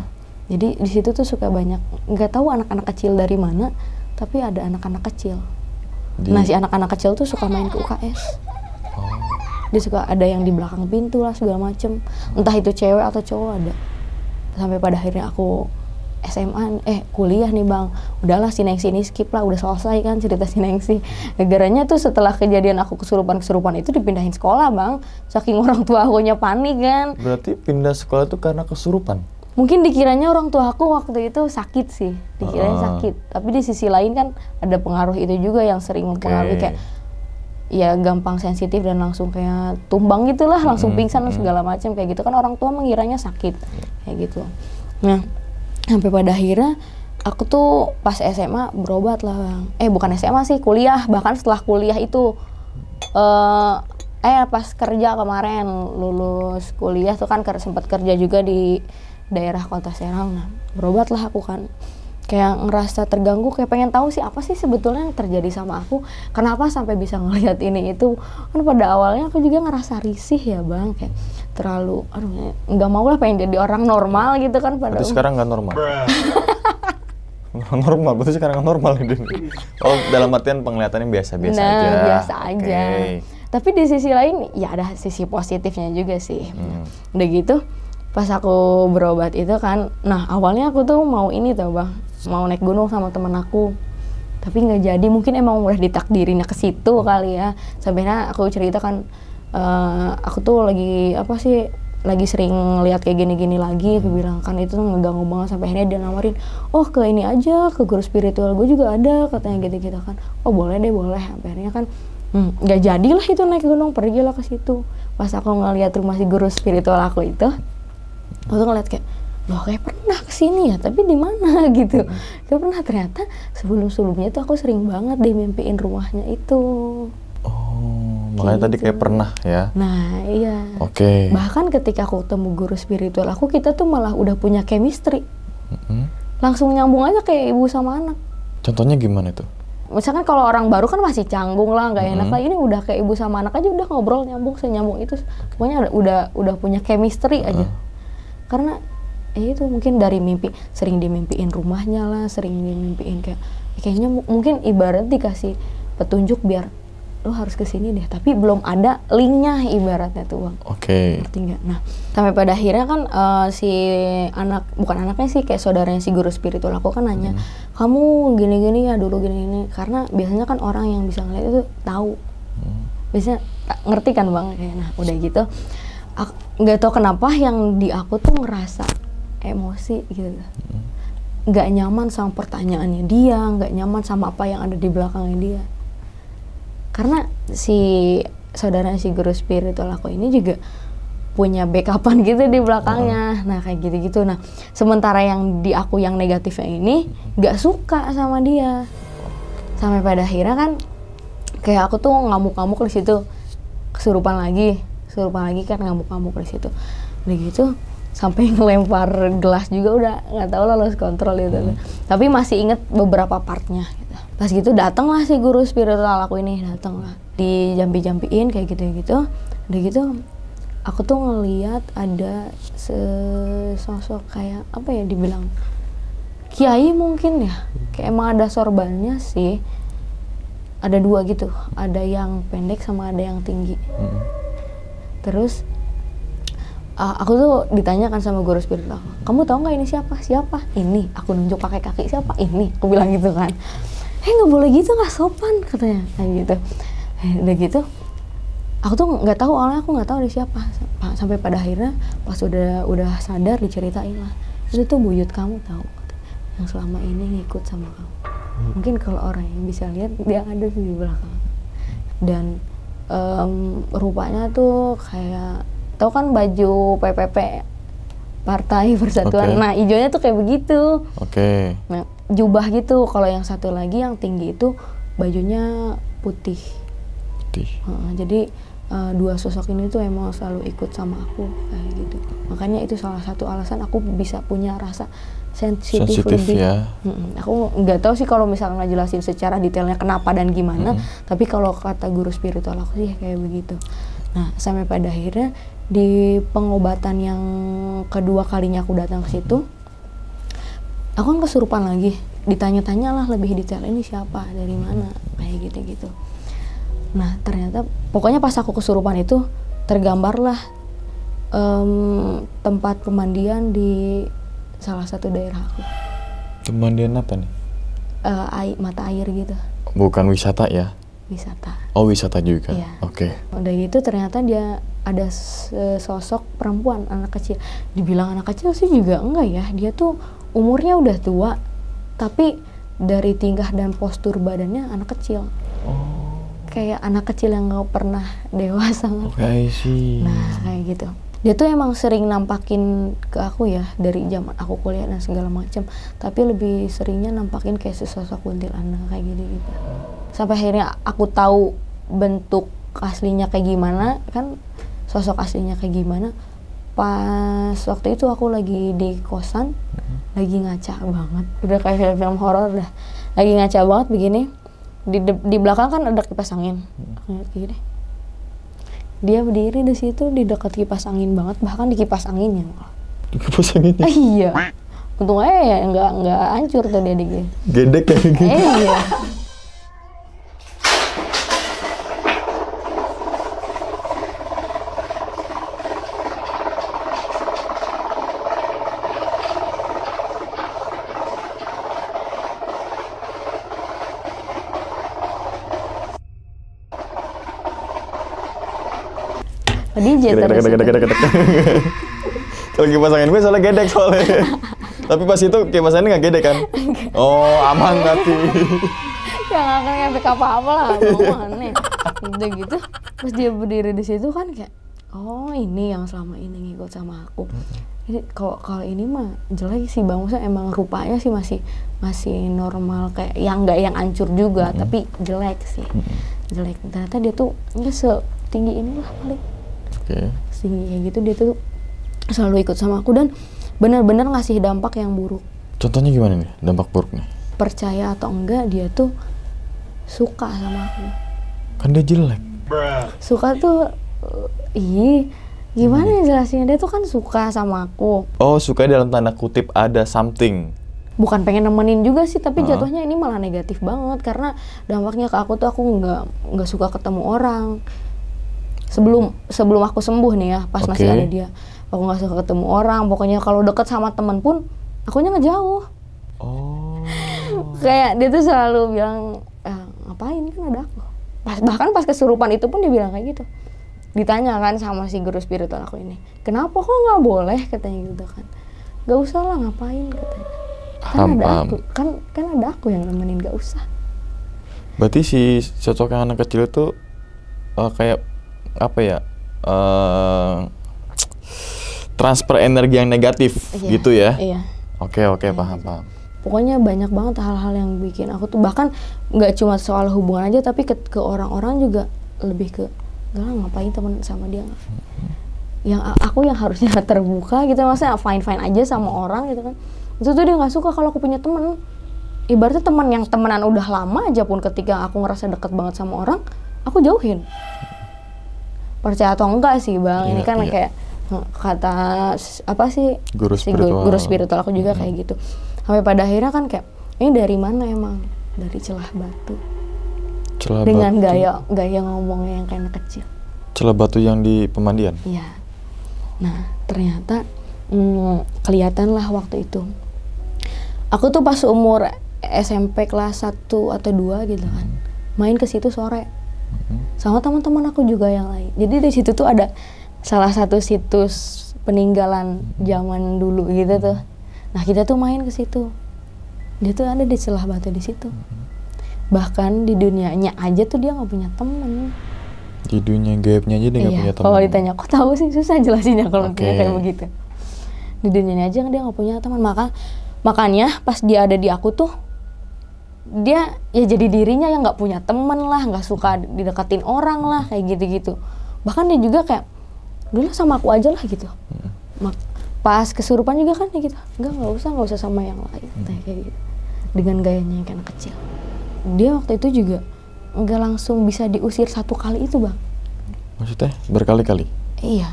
Jadi di situ tuh suka banyak, nggak tahu anak-anak kecil dari mana, tapi ada anak-anak kecil. Nah si anak-anak kecil tuh suka main ke UKS. Dia suka ada yang di belakang pintu lah segala macem. Entah itu cewek atau cowok ada. Sampai pada akhirnya aku kuliah nih Bang, udahlah si Nengsi ini skip lah, udah selesai kan cerita si Nengsi. Gara-garanya tuh setelah kejadian aku kesurupan itu dipindahin sekolah Bang, saking orang tua akunya panik kan. Berarti pindah sekolah itu karena kesurupan? Mungkin dikiranya orang tua aku waktu itu sakit sih, dikiranya sakit. Tapi di sisi lain kan ada pengaruh itu juga yang sering mempengaruhi, kayak ya gampang sensitif dan langsung kayak tumbang gitulah, langsung pingsan dan segala macam kayak gitu kan, orang tua mengiranya sakit kayak gitu. Nah sampai pada akhirnya aku tuh pas SMA berobat lah Bang. Bukan SMA sih, kuliah. Bahkan setelah kuliah itu pas kerja kemarin lulus kuliah tuh kan sempat kerja juga di daerah Kota Serang. Nah, berobat lah aku kan. Kayak ngerasa terganggu, kayak pengen tahu sih apa sih sebetulnya yang terjadi sama aku. Kenapa sampai bisa ngelihat ini itu. Kan pada awalnya aku juga ngerasa risih ya Bang, kayak terlalu nggak mau lah, pengen jadi orang normal gitu kan pada. Berarti sekarang nggak normal. Normal, berarti sekarang nggak normal ini. Oh, dalam artian penglihatannya biasa-biasa aja. Biasa aja. Tapi di sisi lain ya ada sisi positifnya juga sih. Udah gitu pas aku berobat itu kan, nah awalnya aku tuh mau ini tuh Bang, mau naik gunung sama temen aku, tapi nggak jadi. Mungkin emang udah ditakdirinnya ke situ kali ya. Sampainya aku cerita kan, aku tuh lagi sering lihat kayak gini-gini lagi. Aku bilang kan itu ngeganggu banget, sampai akhirnya dia nawarin, oh ke ini aja, ke guru spiritual gue juga ada katanya gitu-gitu kan. Oh boleh deh, boleh. Sampai akhirnya kan nggak jadilah itu naik gunung, pergilah ke situ. Pas aku ngeliat rumah si guru spiritual aku itu, aku tuh ngeliat kayak, loh kayak pernah kesini ya, tapi di mana gitu. Kayak pernah, ternyata sebelum-sebelumnya tuh aku sering banget deh mimpiin rumahnya itu. Oh, makanya tadi kayak pernah ya. Nah iya. Oke. Bahkan ketika aku ketemu guru spiritual aku, kita tuh malah udah punya chemistry. Langsung nyambung aja kayak ibu sama anak. Contohnya gimana tuh? Misalkan kalau orang baru kan masih canggung lah, nggak enak lah. Ini udah kayak ibu sama anak aja, udah ngobrol nyambung, senyambung itu. Pokoknya udah punya chemistry aja. Karena itu mungkin dari mimpi, sering dimimpiin rumahnya lah, sering dimimpiin kayaknya mungkin ibarat dikasih petunjuk biar lo harus kesini deh, tapi belum ada linknya ibaratnya tuh Bang. Oke. Ngerti nggak? Nah sampai pada akhirnya kan si anak, bukan anaknya sih, kayak saudaranya si guru spiritual aku kan nanya, kamu gini-gini ya dulu gini-gini, karena biasanya kan orang yang bisa ngeliat itu tahu, biasanya ngerti kan Bang. Kayak, nah udah gitu nggak tahu kenapa yang di aku tuh ngerasa emosi gitu, nggak nyaman sama pertanyaannya dia, nggak nyaman sama apa yang ada di belakangnya dia. Karena si saudaranya si guru spiritual aku ini juga punya backupan gitu di belakangnya. Nah kayak gitu-gitu. Nah sementara yang di aku yang negatifnya ini nggak suka sama dia. Sampai pada akhirnya kan kayak aku tuh ngamuk-ngamuk di situ, kesurupan lagi kan ngamuk-ngamuk di situ. Udah gitu sampai ngelempar gelas juga udah nggak tahu lolos kontrol gitu. Tapi masih inget beberapa partnya gitu. Pas gitu datang lah si guru spiritual aku ini, datang lah, dijampi-jampiin kayak gitu-gitu. Udah gitu aku tuh ngeliat ada sosok kayak apa ya dibilang kiai mungkin ya, kayak emang ada sorbannya sih, ada dua gitu, ada yang pendek sama ada yang tinggi. Terus aku tuh ditanyakan sama guru spiritual, kamu tahu nggak ini siapa? Siapa? Ini. Aku nunjuk pakai kaki, siapa? Ini. Aku bilang gitu kan. Nggak boleh gitu, nggak sopan katanya. Kayak gitu. Udah gitu, aku tuh nggak tahu, awalnya aku nggak tahu dia siapa. Sampai pada akhirnya pas udah sadar diceritain lah. Itu tuh buyut kamu tahu, yang selama ini ngikut sama kamu. Mungkin kalau orang yang bisa lihat dia ada di belakang. Dan rupanya tuh kayak, tahu kan baju PPP Partai Persatuan, nah hijaunya tuh kayak begitu. Nah, jubah gitu. Kalau yang satu lagi yang tinggi itu bajunya putih. Jadi dua sosok ini tuh emang selalu ikut sama aku kayak gitu. Makanya itu salah satu alasan aku bisa punya rasa sensitif lebih. Ya. Aku nggak tahu sih kalau misalnya ngejelasin secara detailnya kenapa dan gimana. Tapi kalau kata guru spiritual aku sih kayak begitu. Nah sampai pada akhirnya di pengobatan yang kedua kalinya aku datang ke situ, aku kan kesurupan lagi, ditanya-tanya lah lebih detail, ini siapa, dari mana, kayak gitu-gitu. Nah ternyata pokoknya pas aku kesurupan itu tergambarlah tempat pemandian di salah satu daerah aku. Pemandian apa nih? Mata air gitu. Bukan wisata ya? Wisata. Oh wisata juga? Iya. Oke. Udah gitu ternyata dia ada sosok perempuan, anak kecil. Dibilang anak kecil sih juga enggak ya, dia tuh umurnya udah tua, tapi dari tingkah dan postur badannya anak kecil. Kayak anak kecil yang nggak pernah dewasa. Oke sih. Nah kayak gitu. Dia tuh emang sering nampakin ke aku ya dari zaman aku kuliah dan segala macam. Tapi lebih seringnya nampakin kayak sesosok kuntilanak kayak gitu. Sampai akhirnya aku tahu bentuk aslinya kayak gimana, kan sosok aslinya kayak gimana. Pas waktu itu aku lagi di kosan, lagi ngaca banget. Udah kayak film-film horor dah. Lagi ngaca banget begini. Di belakang kan ada kipas angin. Aku lihat gini. Dia berdiri di situ di dekat kipas angin banget, bahkan di kipas anginnya. Di kipas anginnya? Iya. Untung aja ya nggak hancur tuh dia dikit. Gedek kayak gitu. Iya. DJ terus. Kalau kipas angin gue soalnya gedek soalnya. Tapi pas itu kipas angin nggak gedek kan? Oh aman berarti. Ya nggak akan ngefek apa-apa lah, mau aneh. Udah gitu, pas dia berdiri di situ kan kayak, oh ini yang selama ini ngikut sama aku. Jadi kalau ini mah jelek sih Bang, maksudnya emang rupanya sih masih normal, kayak yang nggak yang hancur juga, tapi jelek sih. jelek. Ternyata dia tuh nggak setinggi inilah paling. Setinggi kayak gitu, dia tuh selalu ikut sama aku dan benar-benar ngasih dampak yang buruk. Contohnya gimana nih dampak buruknya? Percaya atau enggak, dia tuh suka sama aku. Kan dia jelek. Suka tuh, gimana ya jelasinnya, dia tuh kan suka sama aku. Oh, suka dalam tanda kutip ada something. Bukan pengen nemenin juga sih, tapi jatuhnya ini malah negatif banget karena dampaknya ke aku tuh aku nggak suka ketemu orang. Sebelum aku sembuh nih ya, pas masih ada dia, aku nggak suka ketemu orang. Pokoknya kalau deket sama temen pun, akunya ngejauh. Oh. Kayak dia tuh selalu bilang, ngapain kan ada aku. Bahkan pas kesurupan itu pun dia bilang kayak gitu. Ditanya kan sama si guru spiritual aku ini, kenapa kok nggak boleh, katanya gitu kan. Gak usah lah, ngapain, katanya. Kan ada aku, kan ada aku yang nemenin, gak usah. Berarti si sosok yang anak kecil itu kayak apa ya, transfer energi yang negatif gitu ya? Iya. Oke, paham. Pokoknya banyak banget hal-hal yang bikin aku tuh, bahkan nggak cuma soal hubungan aja, tapi ke orang-orang juga lebih ke, gak lah ngapain temen sama dia. Yang aku yang harusnya terbuka gitu, maksudnya fine aja sama orang gitu kan. Itu tuh dia nggak suka kalau aku punya temen. Ibaratnya teman yang temenan udah lama aja pun, ketika aku ngerasa deket banget sama orang, aku jauhin. Percaya atau enggak sih bang, ini kan kayak kata apa sih guru spiritual aku juga kayak gitu. Sampai pada akhirnya kan kayak, ini dari mana emang? Dari celah batu. Dengan gaya ngomongnya yang kayak anak kecil. Celah batu yang di pemandian? Iya. Nah ternyata kelihatan lah waktu itu. Aku tuh pas umur SMP kelas 1 atau 2 gitu kan, main ke situ sore sama teman-teman aku juga yang lain. Jadi di situ tuh ada salah satu situs peninggalan zaman dulu gitu tuh. Nah kita tuh main ke situ. Dia tuh ada di celah batu di situ. Bahkan di dunianya aja tuh dia nggak punya temen. Di dunia gaibnya aja dia nggak punya temen. Kalau ditanya, kok tahu sih, susah jelasinnya kalau kayak begitu. Di dunianya aja dia nggak punya teman. Makanya pas dia ada di aku tuh, dia ya jadi dirinya yang nggak punya temen lah, nggak suka dideketin orang lah, kayak gitu-gitu. Bahkan dia juga kayak, udah sama aku aja lah gitu. Pas kesurupan juga kan kayak gitu, nggak usah sama yang lain, kayak gitu. Dengan gayanya yang kayak anak kecil. Dia waktu itu juga nggak langsung bisa diusir satu kali itu bang. Maksudnya berkali-kali? Iya.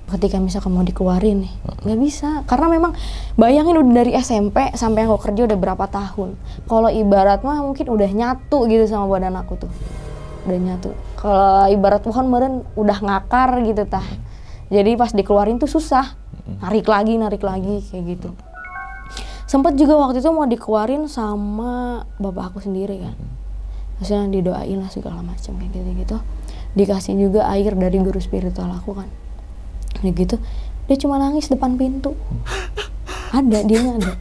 Ketika misalkan mau dikeluarin nih, nggak bisa. Karena memang bayangin udah dari SMP sampai aku kerja udah berapa tahun. Kalau ibarat mah mungkin udah nyatu gitu sama badan aku tuh. Udah nyatu. Kalau ibarat pohon meren udah ngakar gitu tah. Jadi pas dikeluarin tuh susah. Narik lagi kayak gitu. Sempet juga waktu itu mau dikeluarin sama bapak aku sendiri kan. Maksudnya didoain lah segala macam kayak gitu-gitu. Dikasih juga air dari guru spiritual aku kan. Gitu, dia cuma nangis depan pintu. Dianya ada,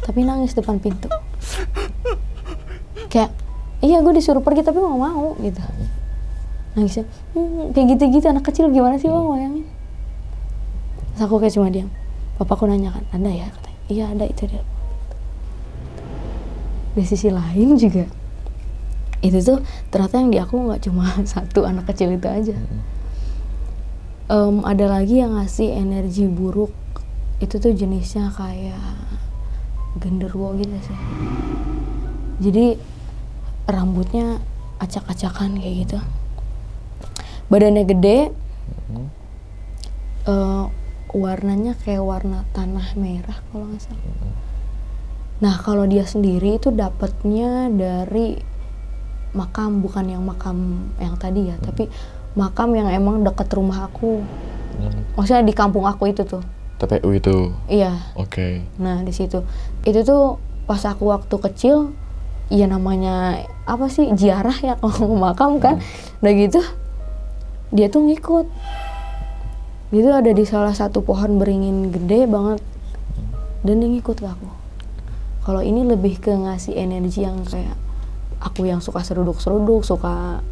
tapi nangis depan pintu. Kayak, iya gue disuruh pergi tapi gak mau gitu. Nangisnya, kayak gitu-gitu, anak kecil gimana sih bang, bayangin. Terus aku kayak cuma diam. Bapakku nanya kan, ada ya? Katanya, iya ada, itu dia. Di sisi lain juga, itu tuh ternyata yang di aku gak cuma satu anak kecil itu aja. Ada lagi yang ngasih energi buruk. Itu tuh jenisnya kayak genderuwo gitu sih. Jadi rambutnya acak-acakan kayak gitu. Badannya gede. Warnanya kayak warna tanah merah kalau nggak salah. Nah kalau dia sendiri itu dapatnya dari makam, bukan yang makam yang tadi ya, tapi makam yang emang dekat rumah aku. Maksudnya di kampung aku itu tuh. TPU itu? Iya. Oke. Nah di situ. Itu tuh pas aku waktu kecil, ya namanya apa sih, ziarah ya kalau makam kan. Udah gitu, dia tuh ngikut. Dia tuh ada di salah satu pohon beringin gede banget. Dan dia ngikut ke aku. Kalau ini lebih ke ngasih energi yang kayak aku yang suka seruduk-seruduk, suka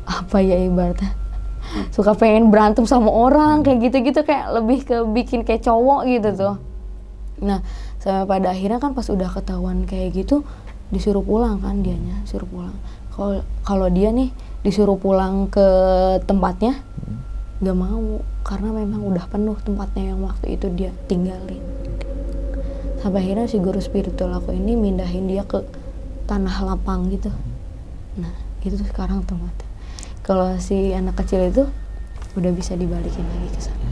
apa ya ibaratnya, suka pengen berantem sama orang kayak gitu-gitu, kayak lebih ke bikin kayak cowok gitu tuh. Nah sampai pada akhirnya kan pas udah ketahuan kayak gitu, disuruh pulang kan dianya, suruh pulang. Kalau dia nih disuruh pulang ke tempatnya, nggak mau karena memang udah penuh tempatnya yang waktu itu dia tinggalin. Sampai akhirnya si guru spiritual aku ini mindahin dia ke tanah lapang gitu. Nah itu tuh sekarang tempatnya. Kalau si anak kecil itu udah bisa dibalikin lagi ke sana.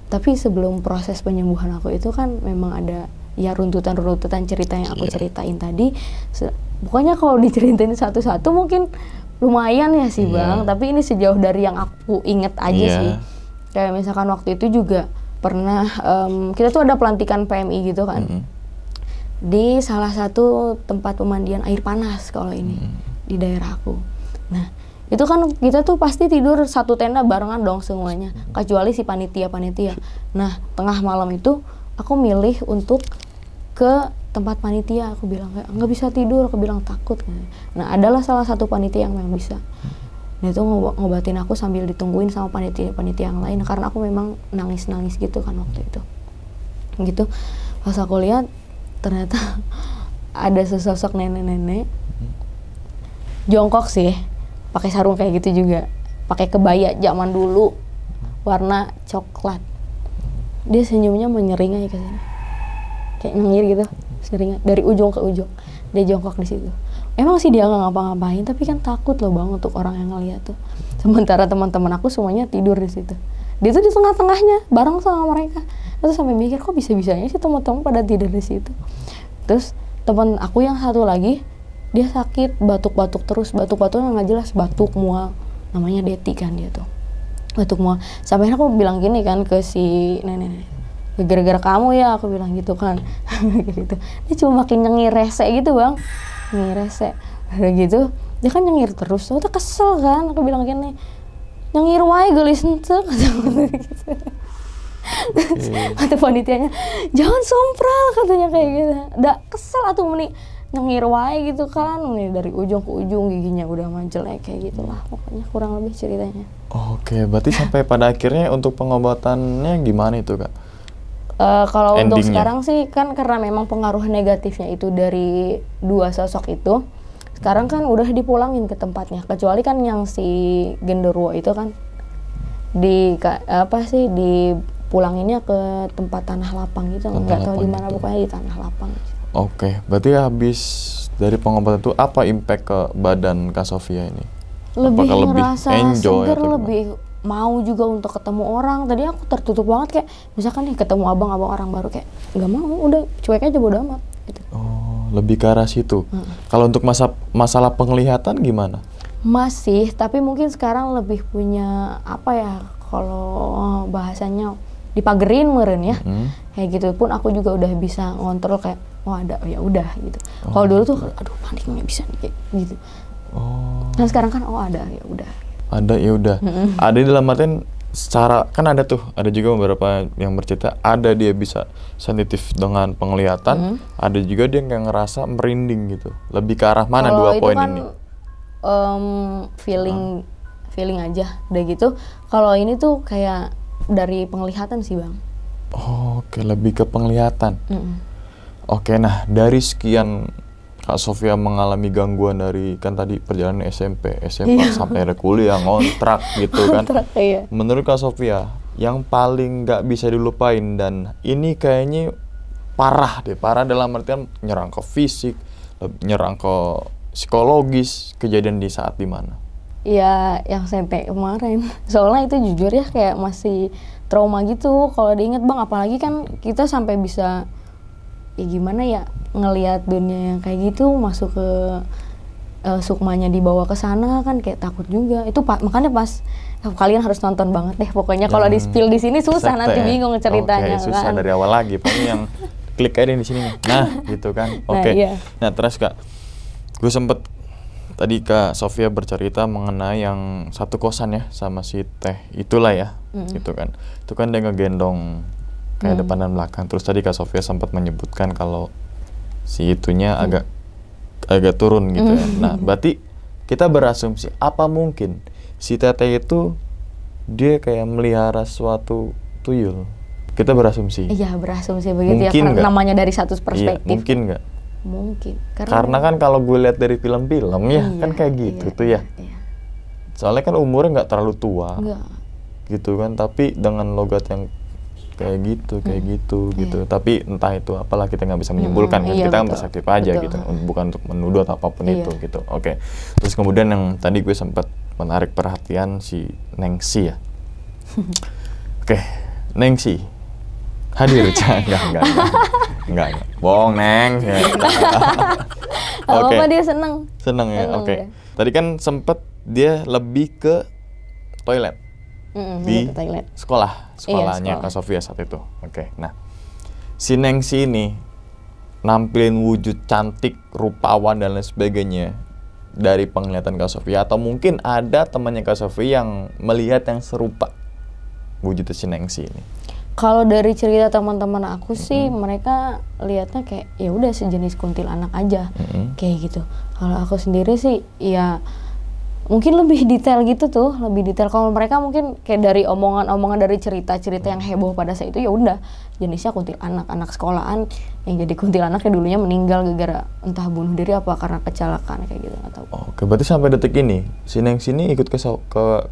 Tapi sebelum proses penyembuhan aku itu kan memang ada ya runtutan-runtutan cerita yang aku ceritain tadi. Pokoknya kalau diceritain satu-satu mungkin lumayan ya sih Bang. Tapi ini sejauh dari yang aku inget aja sih. Kayak misalkan waktu itu juga pernah kita tuh ada pelantikan PMI gitu kan. Di salah satu tempat pemandian air panas kalau ini di daerah aku. Nah itu kan kita tuh pasti tidur satu tenda barengan dong semuanya, kecuali si panitia. Nah tengah malam itu aku milih untuk ke tempat panitia. Aku bilang nggak bisa tidur, aku bilang takut. Nah adalah salah satu panitia yang memang bisa. Dia tuh ngobatin aku sambil ditungguin sama panitia yang lain karena aku memang nangis gitu kan waktu itu. Gitu pas aku lihat ternyata ada sesosok nenek-nenek jongkok sih, pakai sarung kayak gitu juga, pakai kebaya zaman dulu warna coklat. Dia senyumnya menyeringai ke sini, kayak nyengir gitu, seringai dari ujung ke ujung. Dia jongkok di situ. Emang sih dia nggak ngapa-ngapain, tapi kan takut loh Bang untuk orang yang ngeliat tuh. Sementara teman-teman aku semuanya tidur di situ. Dia tuh di tengah-tengahnya bareng sama mereka. Terus sampai mikir kok bisa-bisanya sih teman-teman pada tidur di situ. Terus teman aku yang satu lagi dia sakit, batuk-batuk terus, batuk-batuknya nggak jelas, batuk mual, namanya Deti kan dia tuh, batuk mual. Sampai aku bilang gini kan ke si nenek, gara-gara kamu ya, aku bilang gitu kan. Gitu. Dia cuma makin nyengir rese gitu Bang, nyengir rese, gitu. Dia kan nyengir terus, tuh kesel kan. Aku bilang gini, nyengir wae gelis ente, gitu. Kata panitianya, jangan sompral katanya kayak gitu. Udah kesel atau meni nyengir wae gitu kan, nih dari ujung ke ujung giginya udah menjelek kayak gitulah pokoknya kurang lebih ceritanya. Oke, berarti sampai pada akhirnya untuk pengobatannya gimana itu Kak? Kalau untuk sekarang sih kan karena memang pengaruh negatifnya itu dari dua sosok itu, sekarang kan udah dipulangin ke tempatnya, kecuali kan yang si genderuwo itu kan dipulanginnya ke tempat tanah lapang gitu, nggak tahu di mana pokoknya di tanah lapang. Oke, berarti habis dari pengobatan itu apa impact ke badan Kak Sofia ini? Lebih ngerasa seger, lebih mau juga untuk ketemu orang. Tadi aku tertutup banget kayak misalkan nih ketemu abang-abang orang baru kayak nggak mau, udah cuek aja bodo amat gitu. Oh, lebih ke arah situ. Kalau untuk masalah penglihatan gimana? Masih, tapi mungkin sekarang lebih punya apa ya, kalau bahasanya dipagerin meren ya. Kayak gitu pun aku juga udah bisa ngontrol kayak oh ada, ya udah gitu. Kalau dulu tuh aduh panik nggak bisa nih kayak gitu. Nah sekarang kan oh ada, ya udah. Ada, ya udah. Ada dalam artian secara kan ada tuh, ada juga beberapa yang bercerita ada dia bisa sensitif dengan penglihatan, ada juga dia yang ngerasa merinding gitu. Lebih ke arah mana dua poin kan, ini? Feeling aja udah gitu. Kalau ini tuh kayak dari penglihatan sih Bang. Oke, lebih ke penglihatan. Oke, nah dari sekian Kak Sofia mengalami gangguan dari kan tadi perjalanan SMP, SMA sampai ada kuliah, ngontrak gitu kan. Iya. Menurut Kak Sofia, yang paling nggak bisa dilupain dan ini kayaknya parah dalam artian nyerang ke fisik, nyerang ke psikologis, kejadian di saat di mana? Ya yang SMP kemarin. Soalnya itu jujur ya kayak masih trauma gitu kalau diinget Bang, apalagi kan kita sampai bisa ya gimana ya ngelihat dunia yang kayak gitu, masuk ke sukmanya dibawa ke sana kan kayak takut juga. Itu makanya pas kalian harus nonton banget deh pokoknya. Kalau di spill di sini susah nanti bingung ceritanya. Oke, susah kan? Dari awal lagi pokoknya yang klik aja di sini. Nah, gitu kan. Oke. Iya. Nah, terus Kak, gue sempet tadi Kak Sofia bercerita mengenai yang satu kosan ya sama si Teh itulah ya, gitu kan. Itu kan dia ngegendong kayak depan dan belakang. Terus tadi Kak Sofia sempat menyebutkan kalau si itunya agak turun gitu ya. Nah, berarti kita berasumsi apa mungkin si Teteh itu dia kayak melihara suatu tuyul. Kita berasumsi. Iya, berasumsi begitu mungkin ya, karena namanya dari satu perspektif. Iya, mungkin nggak? Mungkin. Karena kan kalau gue lihat dari film-film ya kan kayak gitu tuh ya. Soalnya kan umurnya nggak terlalu tua. Enggak. Gitu kan, tapi dengan logat yang kayak gitu gitu. Tapi entah itu apalah, kita nggak bisa menyimpulkan kan, iya, kita kan betul. perspektif aja Betul. gitu, bukan untuk menuduh atau apapun Iya. itu gitu. Oke. Terus kemudian yang tadi gue sempat menarik perhatian si Nengsi ya. Oke, Nengsi hadir. Enggak. Bohong, Neng. Ya. Apa dia seneng Ya. Seneng Oke. dia. Tadi kan sempet dia lebih ke toilet di ke toilet. sekolahnya sekolah. Kak Sofia saat itu. Oke. Nah, si Nengsi ini nampilin wujud cantik, rupawan dan lain sebagainya dari penglihatan Kak Sofia, atau mungkin ada temannya Kak Sofia yang melihat yang serupa wujud si Nengsi ini. Kalau dari cerita teman-teman aku sih, mereka lihatnya kayak ya udah sejenis kuntilanak aja, kayak gitu. Kalau aku sendiri sih, ya mungkin lebih detail gitu tuh, lebih detail. Kalau mereka mungkin kayak dari omongan-omongan dari cerita-cerita yang heboh pada saat itu, ya udah jenisnya kuntilanak, anak sekolahan yang jadi kuntilanaknya dulunya meninggal gara-gara entah bunuh diri apa karena kecelakaan kayak gitu, nggak tahu. Oke, berarti sampai detik ini si Nengsi ini ikut ke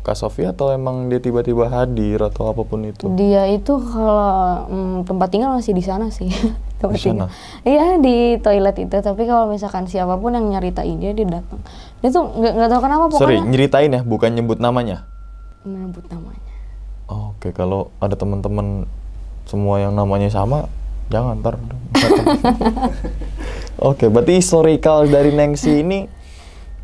Kak Sofia atau emang dia tiba-tiba hadir atau apapun itu? Dia itu kalau tempat tinggal masih di sana sih. Di sana? Iya, di toilet itu. Tapi kalau misalkan siapapun yang nyeritain dia datang. Dia tuh nggak tahu kenapa pokoknya. Sorry, nyeritain ya, bukan nyebut namanya. Menyebut namanya. Oke, kalau ada teman-teman semua yang namanya sama, jangan ntar. Oke, berarti historical dari Nengsi ini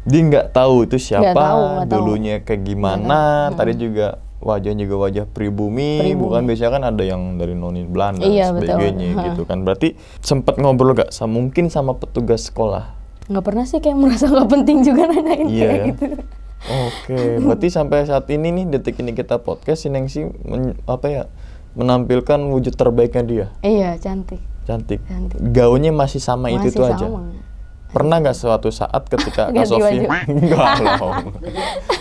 dia nggak tahu itu siapa, Nggak tahu. dulunya kayak gimana. Tadi juga wajahnya juga wajah pribumi, bukan biasanya kan ada yang dari noni Belanda Iya, dan sebagainya betul. gitu kan. Berarti sempat ngobrol gak mungkin sama petugas sekolah? Nggak pernah sih, kayak merasa nggak penting juga nanyain Iya kayak ya? gitu. Oke, berarti sampai saat ini nih, detik ini kita podcast, si Nengsi menampilkan wujud terbaiknya dia. Iya, cantik. Cantik. Gaunnya masih sama itu Masih aja. sama. Pernah nggak suatu saat ketika Kak Ganti Sofia baju. enggak loh.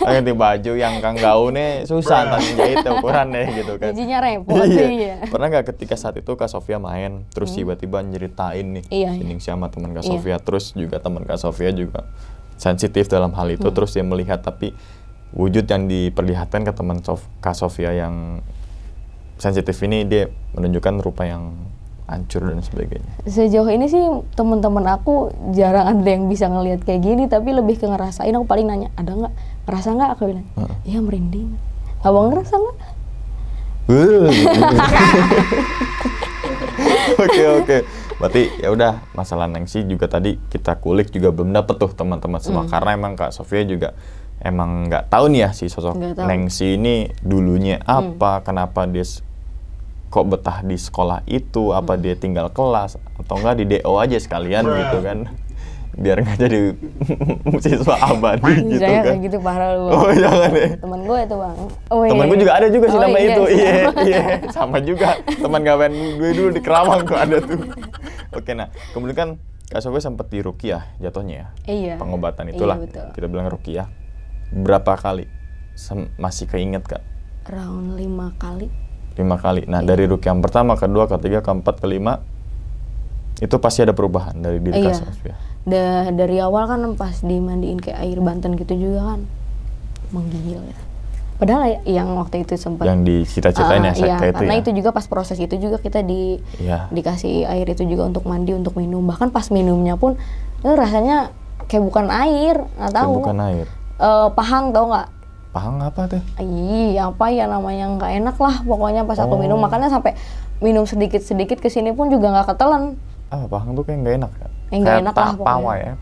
Ganti baju yang Kang gaunnya susah tadi jahit ukurannya gitu kan. Gajinya repot. Iya. Pernah nggak ketika saat itu Kak Sofia main terus tiba-tiba nyeritain nih Iya, ini sama teman Kak Iya. Sofia, terus juga teman Kak Sofia juga sensitif dalam hal itu, terus dia melihat tapi wujud yang diperlihatkan ke teman Kak Sofia yang sensitif ini, dia menunjukkan rupa yang hancur dan sebagainya. Sejauh ini sih teman-teman aku jarang ada yang bisa ngelihat kayak gini, tapi lebih ke ngerasain. Aku paling nanya, ada nggak? Ngerasa nggak? Aku bilang, iya merinding. Abang ngerasa nggak? Oke. Berarti ya udah, masalah Nengsi juga tadi kita kulik juga belum dapet tuh teman-teman semua, karena emang Kak Sofia juga emang nggak tahu nih ya si sosok Nengsi ini dulunya apa, kenapa dia kok betah di sekolah itu, apa dia tinggal kelas atau enggak di DO aja sekalian gitu kan, biar nggak jadi siswa abadi gitu kan. Kayak gitu parah lu. Oh jangan deh. Temen gue itu bang. Temen gue juga ada juga sih nama itu. Iya. Iya, sama juga. Teman gawean gue dulu di Kerawang tuh ada tuh. Oke, nah kemudian kan Kak Sofia sempat di Ruqyah jatuhnya ya. Iya. Pengobatan itulah. Iya, Kita bilang Ruqyah. Berapa kali? Masih keinget Kak? Round 5 kali. 5 kali. Nah, dari Ruqyah yang pertama, kedua, ketiga, keempat, kelima, itu pasti ada perubahan dari diri Kak Sofia. Dari awal kan pas dimandiin kayak air Banten gitu juga kan menggigil ya. Padahal yang waktu itu sempat yang dicita-citain ya, sekte itu karena ya. itu juga pas proses itu juga kita dikasih air itu juga untuk mandi, untuk minum. Bahkan pas minumnya pun rasanya kayak bukan air, nggak tahu. Kayak bukan air. Pahang tau nggak? Pahang apa teh? Apa ya namanya, nggak enak lah pokoknya pas aku minum. Makanya sampai minum sedikit-sedikit kesini pun juga nggak ketelan. Pahang tuh kayak nggak enak ya? Nggak enak lah pokoknya. Pawai ya?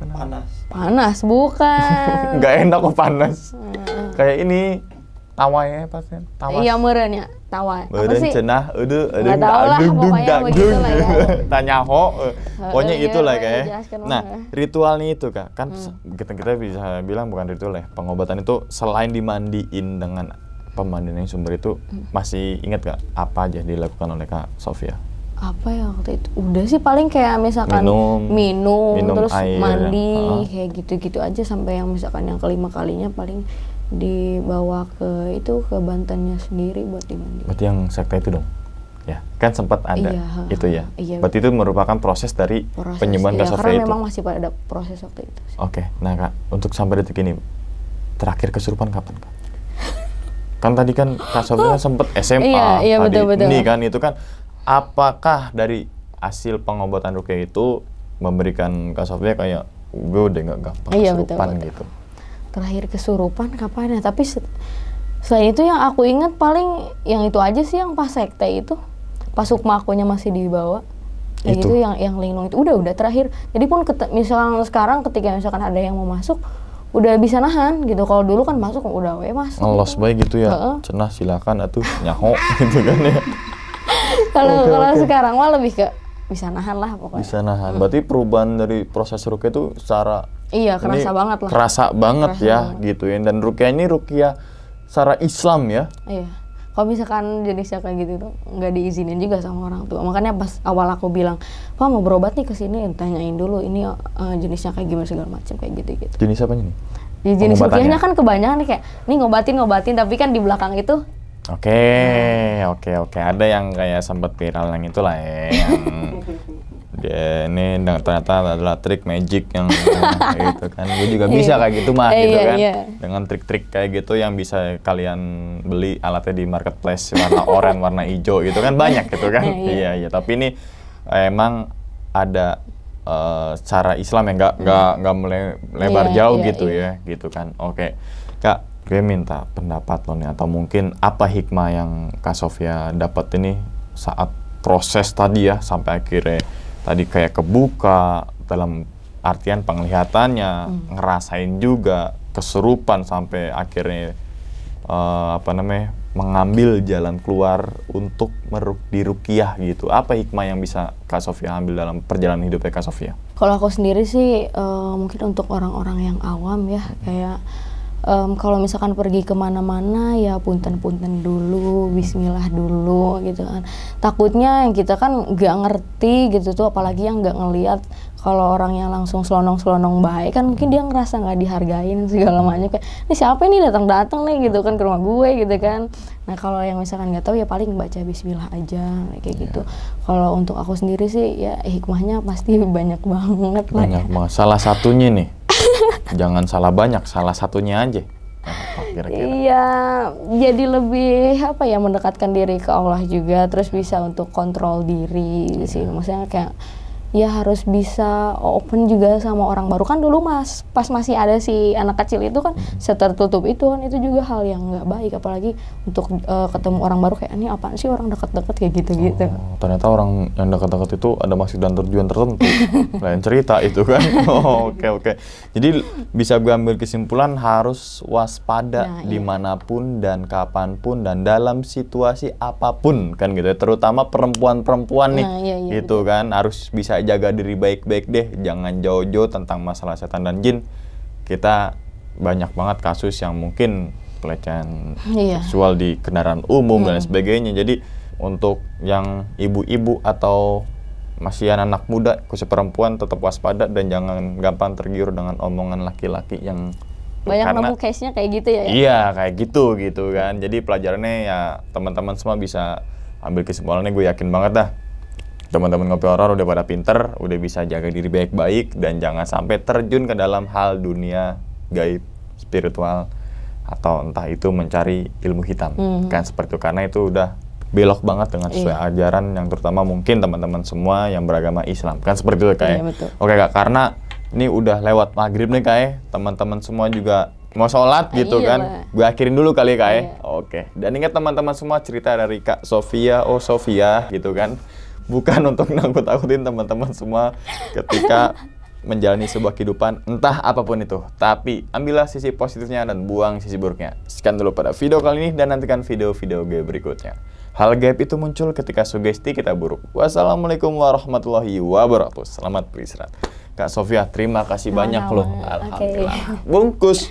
Panas bukan. Nggak enak kok panas. Kayak ini tawai apa sih? Tawas. Iya meureun ya, tawa. Apa Meureun sih? cenah eudeung Nggak tahu lah, pokoknya begitulah ya. Tanya ho. Pokoknya iya, itulah iya, kayak. jelaskan Nah, banget. ritualnya itu Kak, kan kita bisa bilang bukan ritual ya. Pengobatan itu selain dimandiin dengan pemandian yang sumber itu, masih ingat Kak apa aja dilakukan oleh Kak Sofia? Apa ya waktu itu? Udah sih paling kayak misalkan minum terus air, mandi kayak gitu-gitu aja, sampai yang misalkan yang kelima kalinya paling dibawa ke Bantennya sendiri buat dimandi. Berarti yang sekte itu dong? Ya, kan sempat ada itu ya. Iya, berarti itu merupakan proses dari penyembuhan Kak Sofia karena itu. memang masih pada proses waktu itu. Oke, nah Kak, untuk sampai detik ini terakhir kesurupan kapan Kak? Kan tadi kan Kak Sofia sempet SMA Iya, tadi. betul. Ini kan itu kan apakah dari hasil pengobatan ruqyah itu memberikan Kak Sofia kayak gue udah nggak gampang kesurupan betul. gitu. Terakhir kesurupan kapan ya? Tapi selain itu yang aku ingat paling yang itu aja sih, yang pas sekte itu. Pas Sukma akunya masih dibawa. Kayak gitu yang linglung itu udah terakhir. Jadi pun misalnya sekarang ketika misalkan ada yang mau masuk udah bisa nahan gitu. Kalau dulu kan masuk udah masuk. Ngelos gitu. Baik gitu ya. Cenah silakan atuh nyaho gitu kan ya. Kalau sekarang mah lebih ke bisa nahan lah pokoknya. Bisa nahan. Berarti perubahan dari proses ruqyah itu secara kerasa banget lah. Kerasa banget gitu ya. Dan ruqyah ini ruqyah secara Islam ya. Iya. Kalau misalkan jenisnya kayak gitu tuh nggak diizinin juga sama orang tua. Makanya pas awal aku bilang, "Pak mau berobat nih ke sini," tanyain dulu ini jenisnya kayak gimana segala macam kayak gitu-gitu. Jenis apa nih? Ya, jenis ruqyahnya kan kebanyakan nih kayak, "Nih ngobatin," tapi kan di belakang itu Oke. Ada yang kayak sempat viral yang itulah ya, yang dia ini ternyata adalah trik magic yang gitu kan. Gue juga bisa kayak gitu mah gitu kan. Dengan trik-trik kayak gitu yang bisa kalian beli alatnya di marketplace warna oranye, warna hijau gitu kan, banyak gitu kan. Iya. Tapi ini emang ada cara Islam yang nggak melebar jauh gitu ya, gitu kan. Oke. Kak, gue minta pendapat lo nih, atau mungkin apa hikmah yang Kak Sofia dapat ini saat proses tadi ya, sampai akhirnya tadi kayak kebuka dalam artian penglihatannya, ngerasain juga kesurupan sampai akhirnya mengambil jalan keluar untuk diruqyah gitu. Apa hikmah yang bisa Kak Sofia ambil dalam perjalanan hidupnya Kak Sofia? Kalau aku sendiri sih mungkin untuk orang-orang yang awam ya, kayak kalau misalkan pergi kemana-mana ya punten-punten dulu, bismillah dulu gitu kan. Takutnya yang kita kan nggak ngerti gitu tuh, apalagi yang nggak ngelihat. Kalau orangnya langsung selonong-selonong baik kan mungkin dia ngerasa nggak dihargain segala macam, kayak ini siapa nih datang-datang nih gitu kan ke rumah gue gitu kan. Nah kalau yang misalkan nggak tahu ya paling baca bismillah aja kayak gitu. Kalau untuk aku sendiri sih ya hikmahnya pasti banyak banget lah. Banyak banget. Salah satunya nih. Jangan salah banyak, salah satunya aja. Kira-kira. Iya, jadi lebih mendekatkan diri ke Allah juga, terus bisa untuk kontrol diri sih. Maksudnya kayak ya harus bisa open juga sama orang baru. Kan dulu pas masih ada si anak kecil itu kan setertutup itu kan, itu juga hal yang nggak baik, apalagi untuk ketemu orang baru kayak ini apaan sih orang dekat-dekat kayak gitu-gitu. Ternyata orang yang dekat-dekat itu ada maksud dan tujuan tertentu. Lain cerita itu kan. Oke. Jadi bisa gue ambil kesimpulan harus waspada dimanapun dan kapanpun dan dalam situasi apapun kan gitu ya. Terutama perempuan-perempuan nih gitu kan, harus bisa jaga diri baik-baik deh, jangan jauh-jauh tentang masalah setan dan jin. Kita banyak banget kasus yang mungkin pelecehan seksual di kendaraan umum dan sebagainya. Jadi untuk yang ibu-ibu atau masih anak muda, khusus perempuan, tetap waspada dan jangan gampang tergiur dengan omongan laki-laki yang banyak nemu case-nya kayak gitu ya. Iya, kayak gitu kan. Jadi pelajarannya ya teman-teman semua bisa ambil kesimpulannya, gue yakin banget dah. Teman-teman Ngopi Horor udah pada pinter, udah bisa jaga diri baik-baik dan jangan sampai terjun ke dalam hal dunia gaib, spiritual, atau entah itu mencari ilmu hitam. Kan seperti itu, karena itu udah belok banget dengan sesuai ajaran yang terutama mungkin teman-teman semua yang beragama Islam. Kan seperti itu Kak. Oke Kak, karena ini udah lewat maghrib nih Kak. Teman-teman semua juga mau sholat gitu kan. Gue akhirin dulu kali Kak. Oke. Dan ingat teman-teman semua, cerita dari Kak Sofia, Sofia gitu kan. Bukan untuk nakut-nakutin teman-teman semua ketika menjalani sebuah kehidupan, entah apapun itu. Tapi ambillah sisi positifnya dan buang sisi buruknya. Sekian dulu pada video kali ini dan nantikan video-video gue berikutnya. Hal gaib itu muncul ketika sugesti kita buruk. Wassalamualaikum warahmatullahi wabarakatuh. Selamat beristirahat. Kak Sofia, terima kasih banyak loh. Alhamdulillah. Bungkus.